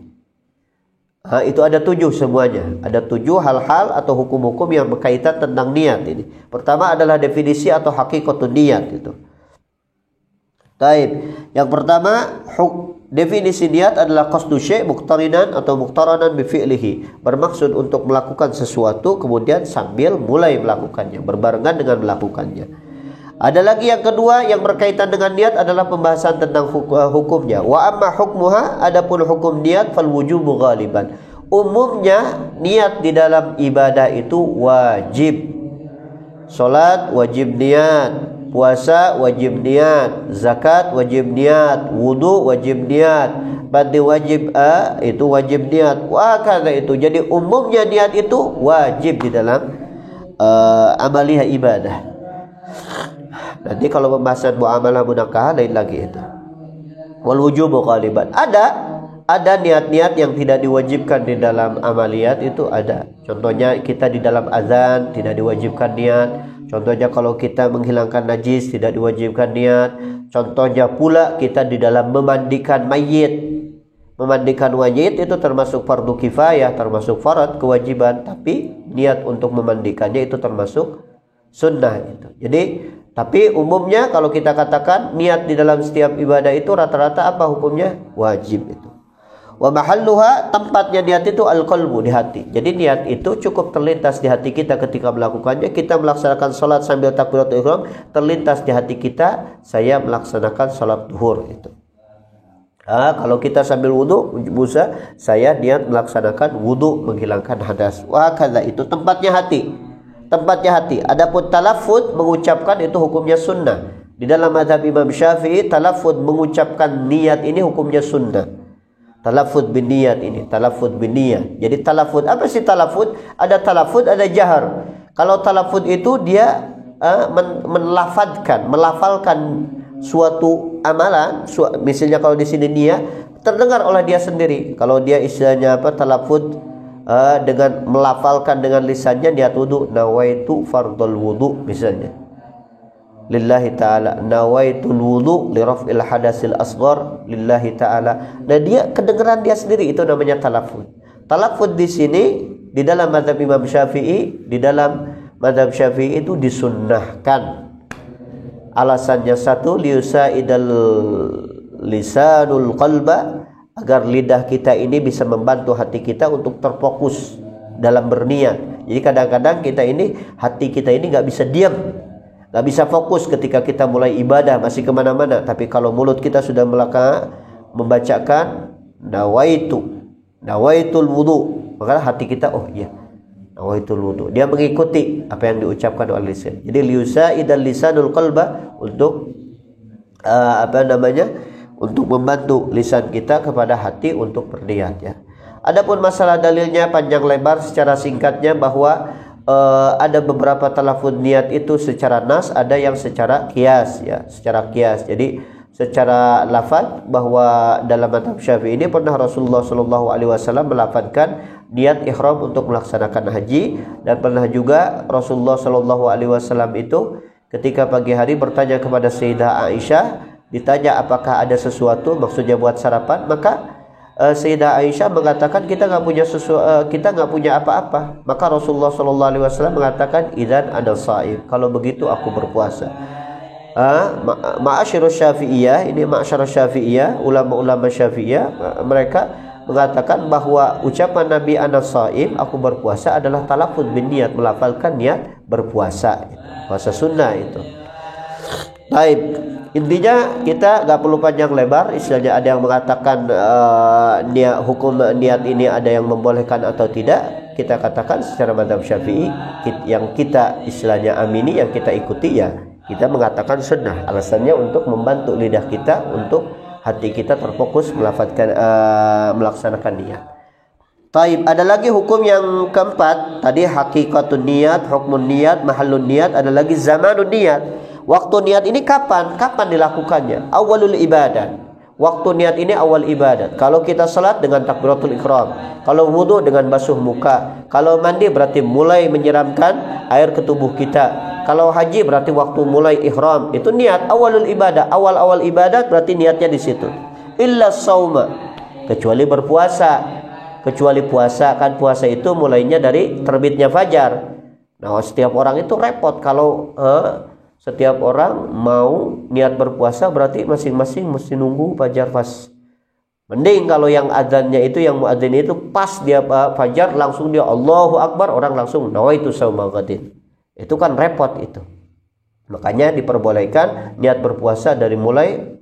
Speaker 1: Itu ada 7 semuanya. Ada 7 hal-hal atau hukum-hukum yang berkaitan tentang niat ini. Pertama adalah definisi atau hakikatun niat itu. Taib. Yang pertama, definisi niat adalah qasdu syai' muqtarinan atau muqtaranan bi fi'lihi. Bermaksud untuk melakukan sesuatu kemudian sambil mulai melakukannya, berbarengan dengan melakukannya. Ada lagi yang kedua yang berkaitan dengan niat adalah pembahasan tentang hukumnya. Wa amma hukmuha, adapun hukum niat fal wujubu ghaliban. Umumnya niat di dalam ibadah itu wajib. Salat wajib niat, puasa wajib niat, zakat wajib niat, wudu wajib niat, mandi wajib itu wajib niat. Wah karena itu jadi umumnya niat itu wajib di dalam amaliyah ibadah. Nanti kalau pembahasan muamalah munakaha lain lagi itu. Wal wujubu ghaliban. Ada niat-niat yang tidak diwajibkan di dalam amaliyat itu ada. Contohnya kita di dalam azan tidak diwajibkan niat. Contohnya kalau kita menghilangkan najis tidak diwajibkan niat. Contohnya pula kita di dalam memandikan mayit. Memandikan mayit itu termasuk fardu kifayah, termasuk farad kewajiban, tapi niat untuk memandikannya itu termasuk sunnah itu. Jadi tapi umumnya kalau kita katakan niat di dalam setiap ibadah itu rata-rata apa hukumnya? Wajib itu. Wa mahalluha, tempatnya niat itu al-qalbu, di hati. Jadi niat itu cukup terlintas di hati kita ketika melakukannya. Kita melaksanakan salat sambil takbiratul ihram, terlintas di hati kita, saya melaksanakan salat zuhur itu. Kalau kita sambil wudu, saya niat melaksanakan wudu menghilangkan hadas. Wah, kadza itu tempatnya hati. Tempatnya hati. Adapun talaffuz mengucapkan itu hukumnya sunnah. Di dalam mazhab Imam Syafi'i talaffuz mengucapkan niat ini hukumnya sunnah. Talaffuz bin niyat ini, talaffuz bin niyat. Jadi talaffuz, apa sih talaffuz? Ada talaffuz, ada jahar. Kalau talaffuz itu dia melafalkan suatu amalan, misalnya kalau di sini niat terdengar oleh dia sendiri. Kalau dia istilahnya apa? Talaffuz dengan melafalkan dengan lisannya niat wudu, nawaitu fardhul wudu misalnya, lillahi ta'ala, nawaitul wudu li raf'il hadasil asghar lillahi ta'ala. Nah dia kedengaran dia sendiri, itu namanya talaffuz. Talaffuz di sini di dalam mazhab Imam Syafi'i, di dalam mazhab Syafi'i itu disunnahkan. Alasannya satu, liyusaidal lisanul qalba, agar lidah kita ini bisa membantu hati kita untuk terfokus dalam berniat. Jadi kadang-kadang kita ini, hati kita ini gak bisa diam, gak bisa fokus ketika kita mulai ibadah, masih kemana-mana. Tapi kalau mulut kita sudah membacakan nawaitul wudu, maka hati kita, oh iya, nawaitul wudu, dia mengikuti apa yang diucapkan oleh lisan. Jadi liusaidal lisanul qalba, untuk untuk membantu lisan kita kepada hati untuk berniat ya. Adapun masalah dalilnya panjang lebar, secara singkatnya bahwa ada beberapa talafuz niat itu secara nas, ada yang secara kias ya, secara kias. Jadi secara lafaz bahwa dalam mazhab Syafi'i ini pernah Rasulullah Shallallahu Alaihi Wasallam melafadzkan niat ihram untuk melaksanakan haji, dan pernah juga Rasulullah Shallallahu Alaihi Wasallam itu ketika pagi hari bertanya kepada Sayyidah Aisyah, ditanya apakah ada sesuatu, maksudnya buat sarapan, maka Sayyidah Aisyah mengatakan kita nggak punya apa-apa. Maka Rasulullah Shallallahu Alaihi Wasallam mengatakan idzan ana shaim, kalau begitu aku berpuasa. Ma'asyirus Syafi'iyah, ini ma'asyirus Syafi'iyah, ulama-ulama Syafi'iyah, mereka mengatakan bahwa ucapan Nabi ana shaim, aku berpuasa, adalah talafuz bin niat, melafalkan niat berpuasa, puasa sunnah itu. Baik, intinya kita nggak perlu panjang lebar. Istilahnya ada yang mengatakan niat, hukum niat ini ada yang membolehkan atau tidak. Kita katakan secara mazhab Syafi'i yang kita istilahnya amini, yang kita ikuti ya, kita mengatakan sunnah. Alasannya untuk membantu lidah kita, untuk hati kita terfokus melaksanakan niat. Taib, ada lagi hukum yang keempat. Tadi hakikatun niat, hukmun niat, mahallun niat. Ada lagi zamanun niat. Waktu niat ini kapan? Kapan dilakukannya? Awalul ibadah. Waktu niat ini awal ibadat. Kalau kita salat dengan takbiratul ihram, kalau wudu dengan basuh muka, kalau mandi berarti mulai menyiramkan air ke tubuh kita. Kalau haji berarti waktu mulai ihram, itu niat awalul ibadah. Awal-awal ibadat berarti niatnya di situ. Illa sauma, kecuali berpuasa. Kecuali puasa, kan puasa itu mulainya dari terbitnya fajar. Nah, setiap orang itu repot kalau setiap orang mau niat berpuasa, berarti masing-masing mesti nunggu fajar pas. Mending kalau yang adzannya itu, yang muadzin itu pas dia fajar langsung dia Allahu Akbar, orang langsung nawaitu shauma ghadin. Itu kan repot itu. Makanya diperbolehkan niat berpuasa dari mulai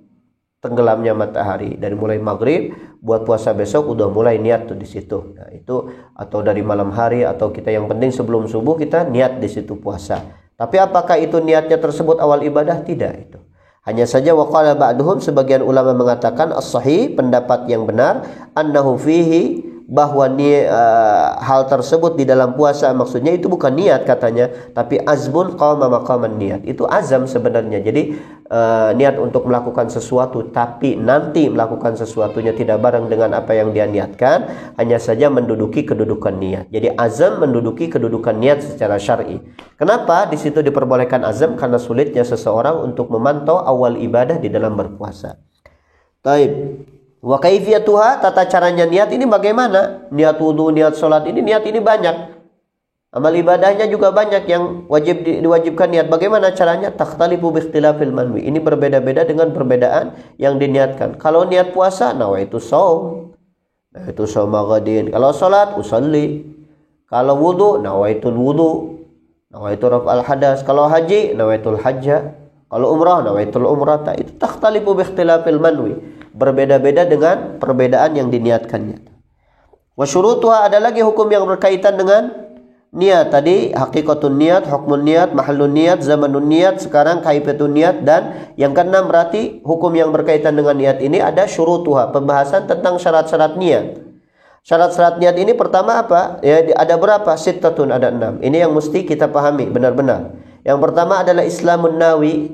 Speaker 1: tenggelamnya matahari, dari mulai maghrib buat puasa besok udah mulai niat tuh di situ. Nah, itu atau dari malam hari, atau kita yang penting sebelum subuh kita niat di situ puasa. Tapi apakah itu niatnya tersebut awal ibadah? Tidak itu. Hanya saja waqala ba'duhum, sebagian ulama mengatakan as-sahih, pendapat yang benar, annahu fihi, bahwa hal tersebut di dalam puasa maksudnya itu bukan niat katanya, tapi azmun qama maqaman niat. Itu azam sebenarnya. Jadi niat untuk melakukan sesuatu, tapi nanti melakukan sesuatunya tidak bareng dengan apa yang dia niatkan, hanya saja menduduki kedudukan niat. Jadi azam menduduki kedudukan niat secara syar'i. Kenapa di situ diperbolehkan azam? Karena sulitnya seseorang untuk memantau awal ibadah di dalam berpuasa. Taib. Wa kaifiyatuha, tata caranya niat ini bagaimana? Niat wudu, niat sholat ini, niat ini banyak. Amal ibadahnya juga banyak yang diwajibkan niat. Bagaimana caranya? Takhtalifu bi ikhtilafil manwi. Ini berbeda-beda dengan perbedaan yang diniatkan. Kalau niat puasa, nawaitu shaum, nawaitu shauma ghadin. Kalau sholat, usalli. Kalau wudu, nawaitul wudu, nawaitu raf'al hadas. Kalau haji, nawaitul hajja. Kalau umrah, nawaitul umrata. Itu takhtalifu bi ikhtilafil manwi. Berbeda-beda dengan perbedaan yang diniatkannya. Wa syurutuha, ada lagi hukum yang berkaitan dengan niat. Tadi hakikatun niat, hukmun niat, mahallun niat, zamanun niat, sekarang kaifatun niat, dan yang keenam berarti hukum yang berkaitan dengan niat ini ada syurutuha, pembahasan tentang syarat-syarat niat. Syarat-syarat niat ini pertama apa? Ya, ada berapa? Sittatun, ada 6. Ini yang mesti kita pahami benar-benar. Yang pertama adalah Islamun nawi,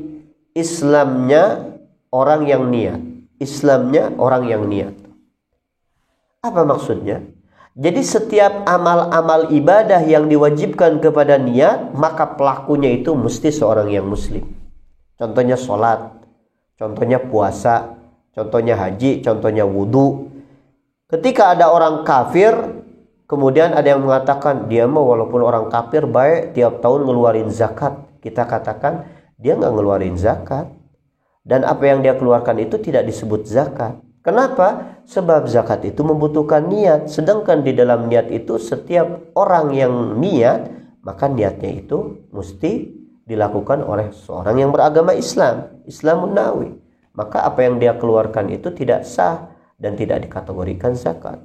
Speaker 1: Islamnya orang yang niat. Islamnya orang yang niat. Apa maksudnya? Jadi setiap amal-amal ibadah yang diwajibkan kepada niat, maka pelakunya itu mesti seorang yang muslim. Contohnya sholat, contohnya puasa, contohnya haji, contohnya wudu. Ketika ada orang kafir, kemudian ada yang mengatakan dia mah walaupun orang kafir baik tiap tahun ngeluarin zakat. Kita katakan dia nggak ngeluarin zakat. Dan apa yang dia keluarkan itu tidak disebut zakat. Kenapa? Sebab zakat itu membutuhkan niat. Sedangkan di dalam niat itu setiap orang yang niat, maka niatnya itu mesti dilakukan oleh seorang yang beragama Islam, Islamun nawi. Maka apa yang dia keluarkan itu tidak sah dan tidak dikategorikan zakat.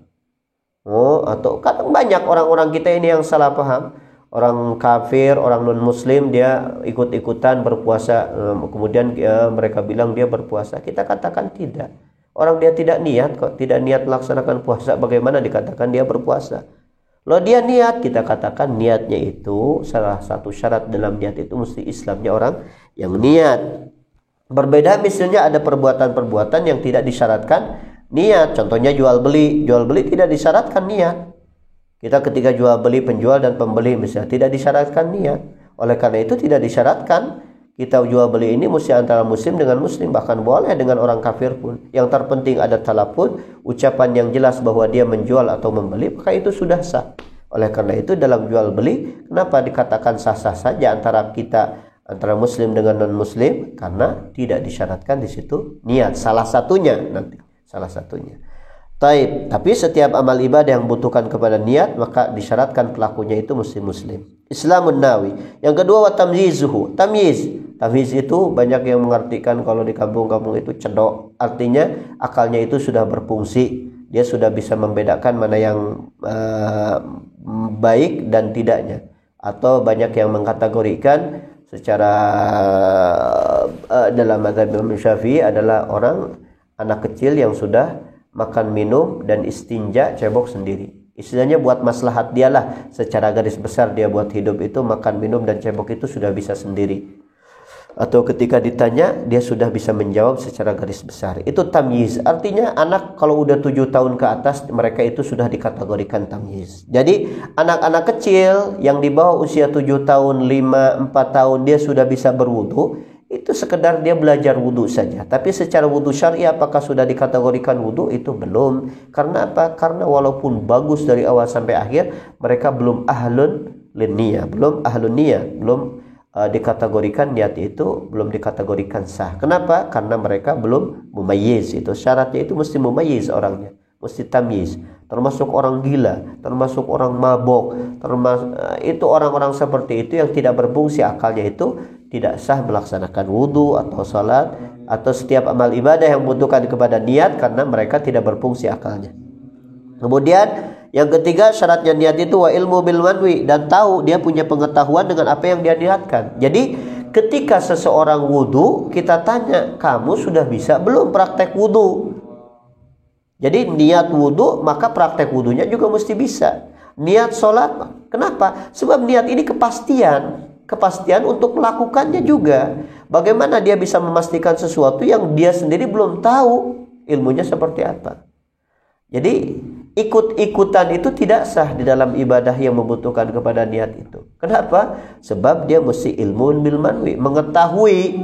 Speaker 1: Atau kadang banyak orang-orang kita ini yang salah paham. Orang kafir, orang non-muslim, dia ikut-ikutan berpuasa, kemudian mereka bilang dia berpuasa. Kita katakan tidak. Orang dia tidak niat kok, tidak niat melaksanakan puasa, bagaimana dikatakan dia berpuasa? Kalau dia niat, kita katakan niatnya itu salah satu syarat dalam niat itu mesti Islamnya orang yang niat. Berbeda misalnya ada perbuatan-perbuatan yang tidak disyaratkan niat. Contohnya jual beli tidak disyaratkan niat. Kita ketika jual beli, penjual dan pembeli misalnya tidak disyaratkan niat. Oleh karena itu tidak disyaratkan kita jual beli ini mesti antara muslim dengan muslim, bahkan boleh dengan orang kafir pun. Yang terpenting ada talafuz, ucapan yang jelas bahwa dia menjual atau membeli, maka itu sudah sah. Oleh karena itu dalam jual beli kenapa dikatakan sah-sah saja antara muslim dengan non muslim? Karena tidak disyaratkan di situ niat. Salah satunya. Tapi setiap amal ibadah yang membutuhkan kepada niat maka disyaratkan pelakunya itu mesti muslim. Islamun Nawawi. Yang kedua wa tamyizuhu. Tamyiz itu banyak yang mengartikan kalau di kampung-kampung itu cedok. Artinya akalnya itu sudah berfungsi. Dia sudah bisa membedakan mana yang baik dan tidaknya. Atau banyak yang mengkategorikan secara dalam mazhab Imam Syafi'i adalah anak kecil yang sudah makan minum dan istinja cebok sendiri. Istilahnya buat maslahat dialah, secara garis besar dia buat hidup itu makan minum dan cebok itu sudah bisa sendiri. Atau ketika ditanya dia sudah bisa menjawab secara garis besar. Itu tamyiz. Artinya anak kalau udah 7 tahun ke atas mereka itu sudah dikategorikan tamyiz. Jadi anak-anak kecil yang di bawah usia 7 tahun, 5, 4 tahun dia sudah bisa berwudu, itu sekedar dia belajar wudu saja. Tapi secara wudu syar'i apakah sudah dikategorikan wudu? Itu belum. Karena apa? Karena walaupun bagus dari awal sampai akhir, mereka belum ahlun linniyah, belum dikategorikan niat itu belum dikategorikan sah. Kenapa? Karena mereka belum mumayyiz. Itu syaratnya itu mesti mumayyiz orangnya, mesti tamyiz. Termasuk orang gila, termasuk orang mabok, itu orang-orang seperti itu yang tidak berfungsi akalnya itu tidak sah melaksanakan wudu atau salat atau setiap amal ibadah yang membutuhkan kepada niat karena mereka tidak berfungsi akalnya. Kemudian yang ketiga syaratnya niat itu wa ilmu bil manwi, dan tahu dia punya pengetahuan dengan apa yang dia niatkan. Jadi ketika seseorang wudu kita tanya, kamu sudah bisa belum praktek wudu? Jadi niat wudu maka praktek wudunya juga mesti bisa. Niat sholat, kenapa? Sebab niat ini kepastian untuk melakukannya juga. Bagaimana dia bisa memastikan sesuatu yang dia sendiri belum tahu ilmunya seperti apa? Jadi ikut-ikutan itu tidak sah di dalam ibadah yang membutuhkan kepada niat itu. Kenapa? Sebab dia mesti ilmu bil manwi, mengetahui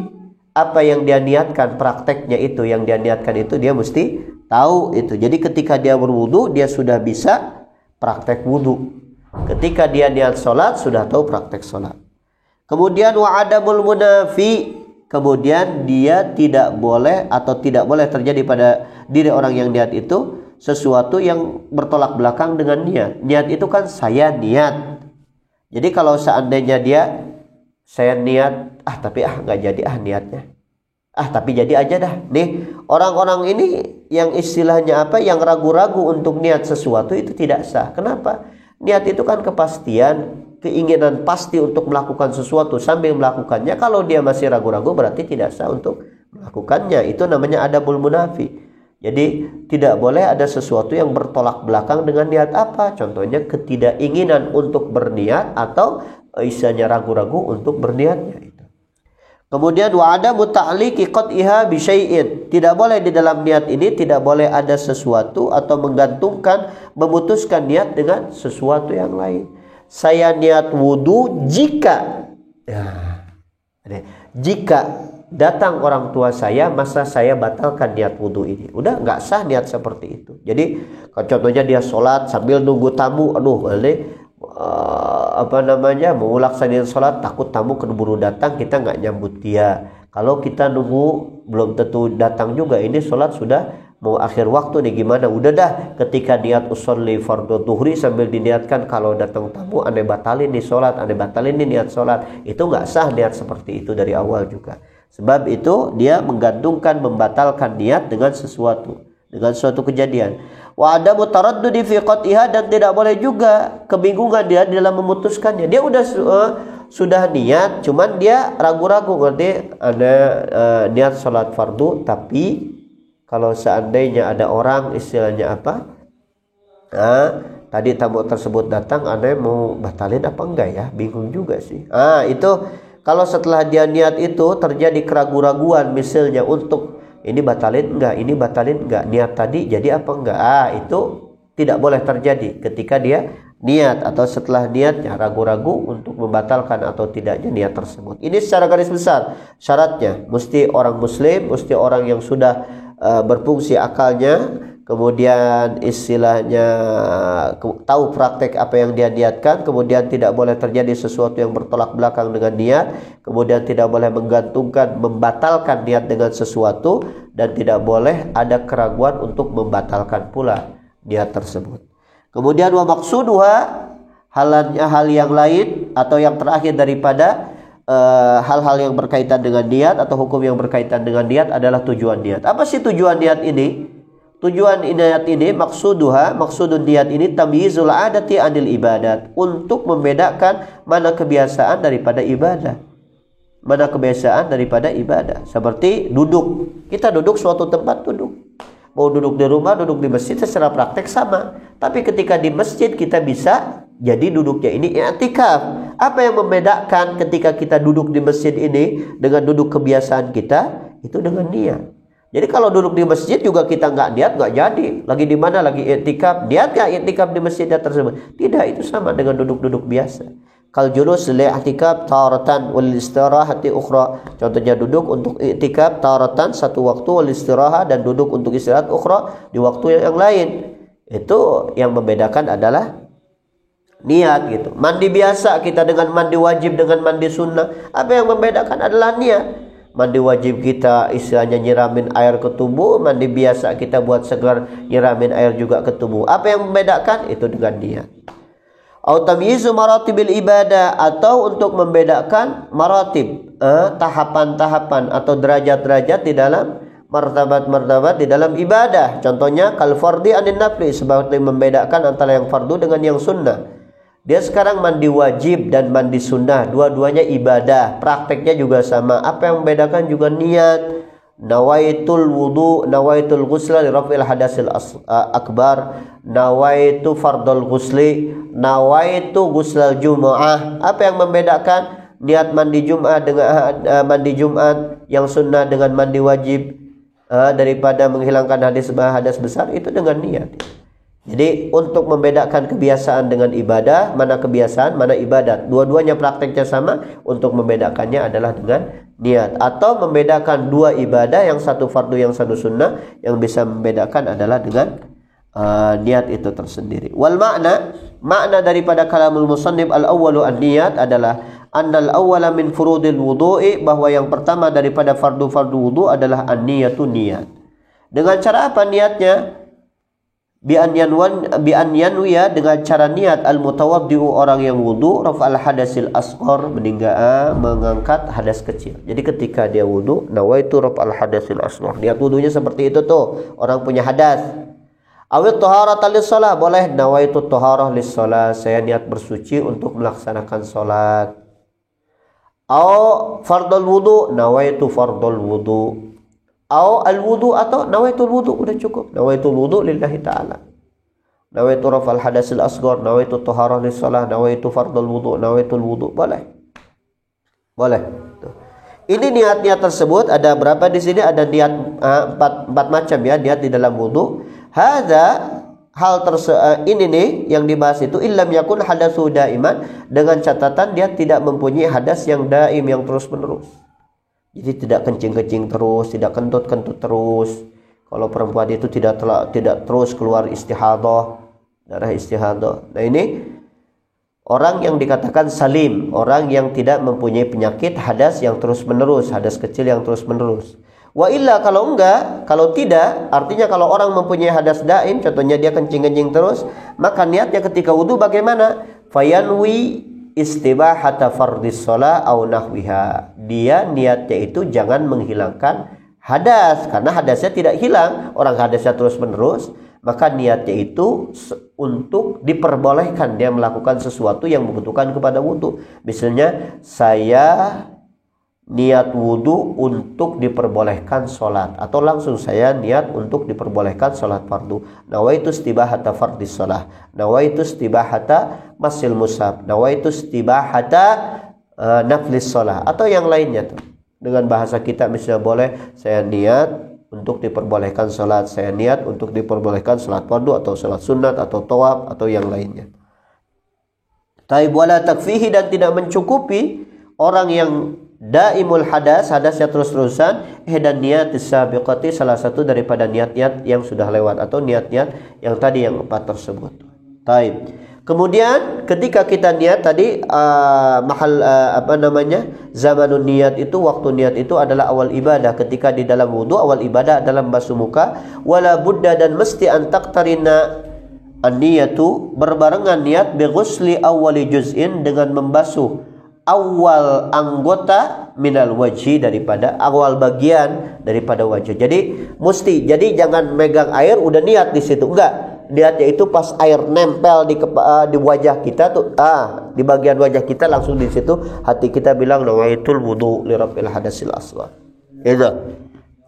Speaker 1: apa yang dia niatkan, prakteknya itu yang dia niatkan itu dia mesti tahu itu. Jadi ketika dia berwudu dia sudah bisa praktek wudu. Ketika dia niat sholat sudah tahu praktek sholat. Kemudian wa adamul munafi, kemudian dia tidak boleh terjadi pada diri orang yang niat itu sesuatu yang bertolak belakang dengan niat. Niat itu kan saya niat. Jadi kalau seandainya saya niat, tapi nggak jadi niatnya. Tapi jadi aja dah. Nih, orang-orang ini yang istilahnya yang ragu-ragu untuk niat sesuatu itu tidak sah. Kenapa? Niat itu kan kepastian, keinginan pasti untuk melakukan sesuatu sambil melakukannya. Kalau dia masih ragu-ragu berarti tidak sah untuk melakukannya. Itu namanya adabul munafi. Jadi tidak boleh ada sesuatu yang bertolak belakang dengan niat apa. Contohnya ketidakinginan untuk berniat atau istilahnya ragu-ragu untuk berniatnya itu. Kemudian wa adamu ta'liqi qat'iha bi syai'in. Tidak boleh di dalam niat ini tidak boleh ada sesuatu atau memutuskan niat dengan sesuatu yang lain. Saya niat wudu jika datang orang tua saya, masa saya batalkan niat wudu ini? Udah nggak sah niat seperti itu. Jadi contohnya dia sholat sambil nunggu tamu, mau laksanain sholat takut tamu keburu datang, kita nggak nyambut dia. Kalau kita nunggu belum tentu datang juga, ini sholat sudah mau akhir waktu nih, gimana? Udah dah, ketika niat usolli fardhu dhuhri sambil diniatkan kalau datang tamu aneh batalin nih sholat, aneh batalin nih niat sholat, itu nggak sah niat seperti itu dari awal juga. Sebab itu dia membatalkan niat dengan suatu kejadian. Wa ada mutaraddudi fi qat'iha, dan tidak boleh juga kebingungan dia dalam memutuskannya. Dia sudah niat, cuman dia ragu-ragu, ngerti? Ada niat salat fardu tapi kalau seandainya ada orang istilahnya apa, tadi tamu tersebut datang, Anda mau batalin apa enggak ya, bingung juga sih. Itu kalau setelah dia niat itu terjadi keraguan-raguan misalnya untuk ini batalin enggak, niat tadi jadi apa enggak, itu tidak boleh terjadi ketika dia niat atau setelah niatnya ragu-ragu untuk membatalkan atau tidaknya niat tersebut. Ini secara garis besar syaratnya mesti orang muslim, mesti orang yang sudah berfungsi akalnya, kemudian istilahnya tahu praktek apa yang dia niatkan, kemudian tidak boleh terjadi sesuatu yang bertolak belakang dengan niat, kemudian tidak boleh menggantungkan, membatalkan niat dengan sesuatu, dan tidak boleh ada keraguan untuk membatalkan pula niat tersebut. Kemudian wa maqsuduha, hal yang lain atau yang terakhir daripada hal-hal yang berkaitan dengan niat atau hukum yang berkaitan dengan niat adalah tujuan niat. Apa sih tujuan niat ini? Tujuan niat ini, maksudun niat ini tamyizul adati anil ibadat, untuk membedakan mana kebiasaan daripada ibadah. Mana kebiasaan daripada ibadah. Seperti duduk. Kita duduk suatu tempat, duduk. Mau duduk di rumah, duduk di masjid, secara praktek sama. Tapi ketika di masjid kita bisa jadi duduknya ini i'tikaf. Apa yang membedakan ketika kita duduk di masjid ini dengan duduk kebiasaan kita? Itu dengan niat. Jadi kalau duduk di masjid juga kita nggak niat, nggak jadi. Lagi di mana? Lagi i'tikaf. Niat nggak i'tikaf di masjidnya tersebut? Tidak, itu sama dengan duduk-duduk biasa. Kal julus li i'tikaf taratan wal istirahati ukhra. Contohnya duduk untuk i'tikaf taratan satu waktu, wal istirahah dan duduk untuk istirahat ukhra di waktu yang lain. Itu yang membedakan adalah niat gitu. Mandi biasa kita dengan mandi wajib dengan mandi sunnah, apa yang membedakan adalah niat. Mandi wajib kita istilahnya nyiramin air ke tubuh, mandi biasa kita buat segar nyiramin air juga ke tubuh. Apa yang membedakan? Itu dengan niat. Au tamyizu maratibil ibadah, atau untuk membedakan maratib, tahapan-tahapan atau derajat-derajat di dalam martabat-martabat di dalam ibadah. Contohnya kal fardhi anin nafli, seperti membedakan antara yang fardu dengan yang sunnah. Dia sekarang mandi wajib dan mandi sunnah, dua-duanya ibadah, prakteknya juga sama. Apa yang membedakan juga niat. Nawaitul wudu, nawaitul ghusla li raf'il hadasil akbar, nawaitu fardul ghusli, nawaitu ghuslal jumu'ah. Apa yang membedakan niat mandi Jumat dengan mandi Jumat yang sunnah dengan mandi wajib daripada menghilangkan hadas besar? Itu dengan niat. Jadi untuk membedakan kebiasaan dengan ibadah, mana kebiasaan, mana ibadat, dua-duanya prakteknya sama, untuk membedakannya adalah dengan niat. Atau membedakan dua ibadah, yang satu fardu yang satu sunnah, yang bisa membedakan adalah dengan niat itu tersendiri. Wal makna daripada kalamul musannif al-awwalu an-niyat adalah annal awwala min furudil wudu'i, bahwa yang pertama daripada fardu-fardu wudu adalah an-niyatu, niat. Dengan cara apa niatnya? Bi an yanwiya, dengan cara niat al-mutawaddi'u, orang yang wudu, raf'al hadasil asghar, mengangkat hadas kecil. Jadi ketika dia wudu, nawaitu raf'al hadasil asghar, niat wudunya seperti itu tuh, orang punya hadas. Awit taharata lis-shalah, boleh nawaitu taharah lis-shalah, saya niat bersuci untuk melaksanakan salat. Au fardul wudu, nawaitu fardul wudu. Au al-wudu, atau nawaitul wudu, udah cukup. Nawaitul wudu lillahi ta'ala. Nawaitu raf'al hadasil asghar, nawaitu taharah lis-shalah, nawaitu fardul wudu, nawaitul wudu. Boleh. Ini niat-niat tersebut ada berapa di sini? Ada niat empat macam ya, niat di dalam wudu. Ini nih yang dibahas itu illam yakun hadatsu daiman, dengan catatan dia tidak mempunyai hadas yang daim, yang terus-menerus. Jadi tidak kencing-kencing terus, tidak kentut-kentut terus. Kalau perempuan itu tidak terus keluar istihadah, darah istihadah. Nah ini orang yang dikatakan salim, orang yang tidak mempunyai penyakit hadas yang terus-menerus, hadas kecil yang terus-menerus. Wa illa, kalau enggak, kalau tidak, artinya kalau orang mempunyai hadas daim, contohnya dia kencing-kencing terus, maka niatnya ketika wudu bagaimana? Fayanwi istibahata fardis shalah au nahwiha. Dia niatnya itu jangan menghilangkan hadas, karena hadasnya tidak hilang, orang hadasnya terus menerus, maka niatnya itu untuk diperbolehkan dia melakukan sesuatu yang membutuhkan kepada wudu. Misalnya saya niat wudu untuk diperbolehkan sholat, atau langsung saya niat untuk diperbolehkan sholat fardu. Nawaitu istibahata fardis sholah, nawaitu istibahata masil mushaf, nawaitu istibahata naflis sholah, atau yang lainnya tuh. Dengan bahasa kita misalnya boleh saya niat untuk diperbolehkan sholat, saya niat untuk diperbolehkan sholat fardu atau sholat sunat atau tawaf atau yang lainnya. Taib wala takfihi, dan tidak mencukupi orang yang daimul hadasnya terus-terusan, dan niat sabiqati, salah satu daripada niat-niat yang sudah lewat atau niat-niat yang tadi yang 4 tersebut. Taib. Kemudian ketika kita niat tadi zamanun niat itu, waktu niat itu adalah awal ibadah. Ketika di dalam wudu, awal ibadah adalah membasuh muka. Wala budda, dan mesti antaktarina an-niyatu, berbarengan niat bi ghusli awwali juz'in, dengan membasuh awal anggota minal wajhi, daripada awal bagian daripada wajah. Jadi mesti, jadi jangan megang air udah niat di situ, enggak. Niatnya itu pas air nempel di wajah kita tuh, di bagian wajah kita, langsung di situ hati kita bilang nawaitul wudu li rabbil hadasil asghar. Itu.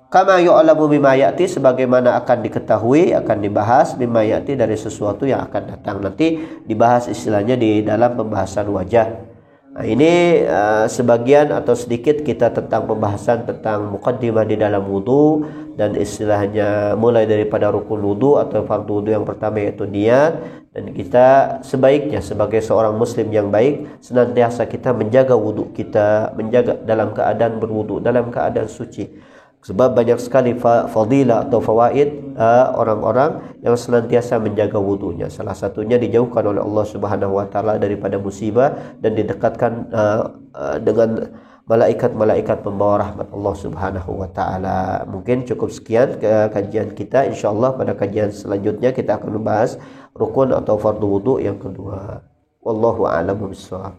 Speaker 1: Kama yu'lamu bima ya'ti, sebagaimana akan diketahui, akan dibahas bima ya'ti, dari sesuatu yang akan datang. Nanti dibahas istilahnya di dalam pembahasan wajah. Nah, ini sebagian atau sedikit kita tentang pembahasan tentang muqaddimah di dalam wudu, dan istilahnya mulai daripada rukun wudu atau fardu wudu yang pertama yaitu niat. Dan kita sebaiknya sebagai seorang muslim yang baik senantiasa kita menjaga wudu kita, menjaga dalam keadaan berwudu, dalam keadaan suci. Sebab banyak sekali fadilah atau fawaid orang-orang yang senantiasa menjaga wudunya. Salah satunya dijauhkan oleh Allah Subhanahu wa taala daripada musibah, dan didekatkan dengan malaikat-malaikat pembawa rahmat Allah Subhanahu wa taala. Mungkin cukup sekian kajian kita. Insyaallah pada kajian selanjutnya kita akan membahas rukun atau fardu wudu yang kedua. Wallahu a'lam bishawab.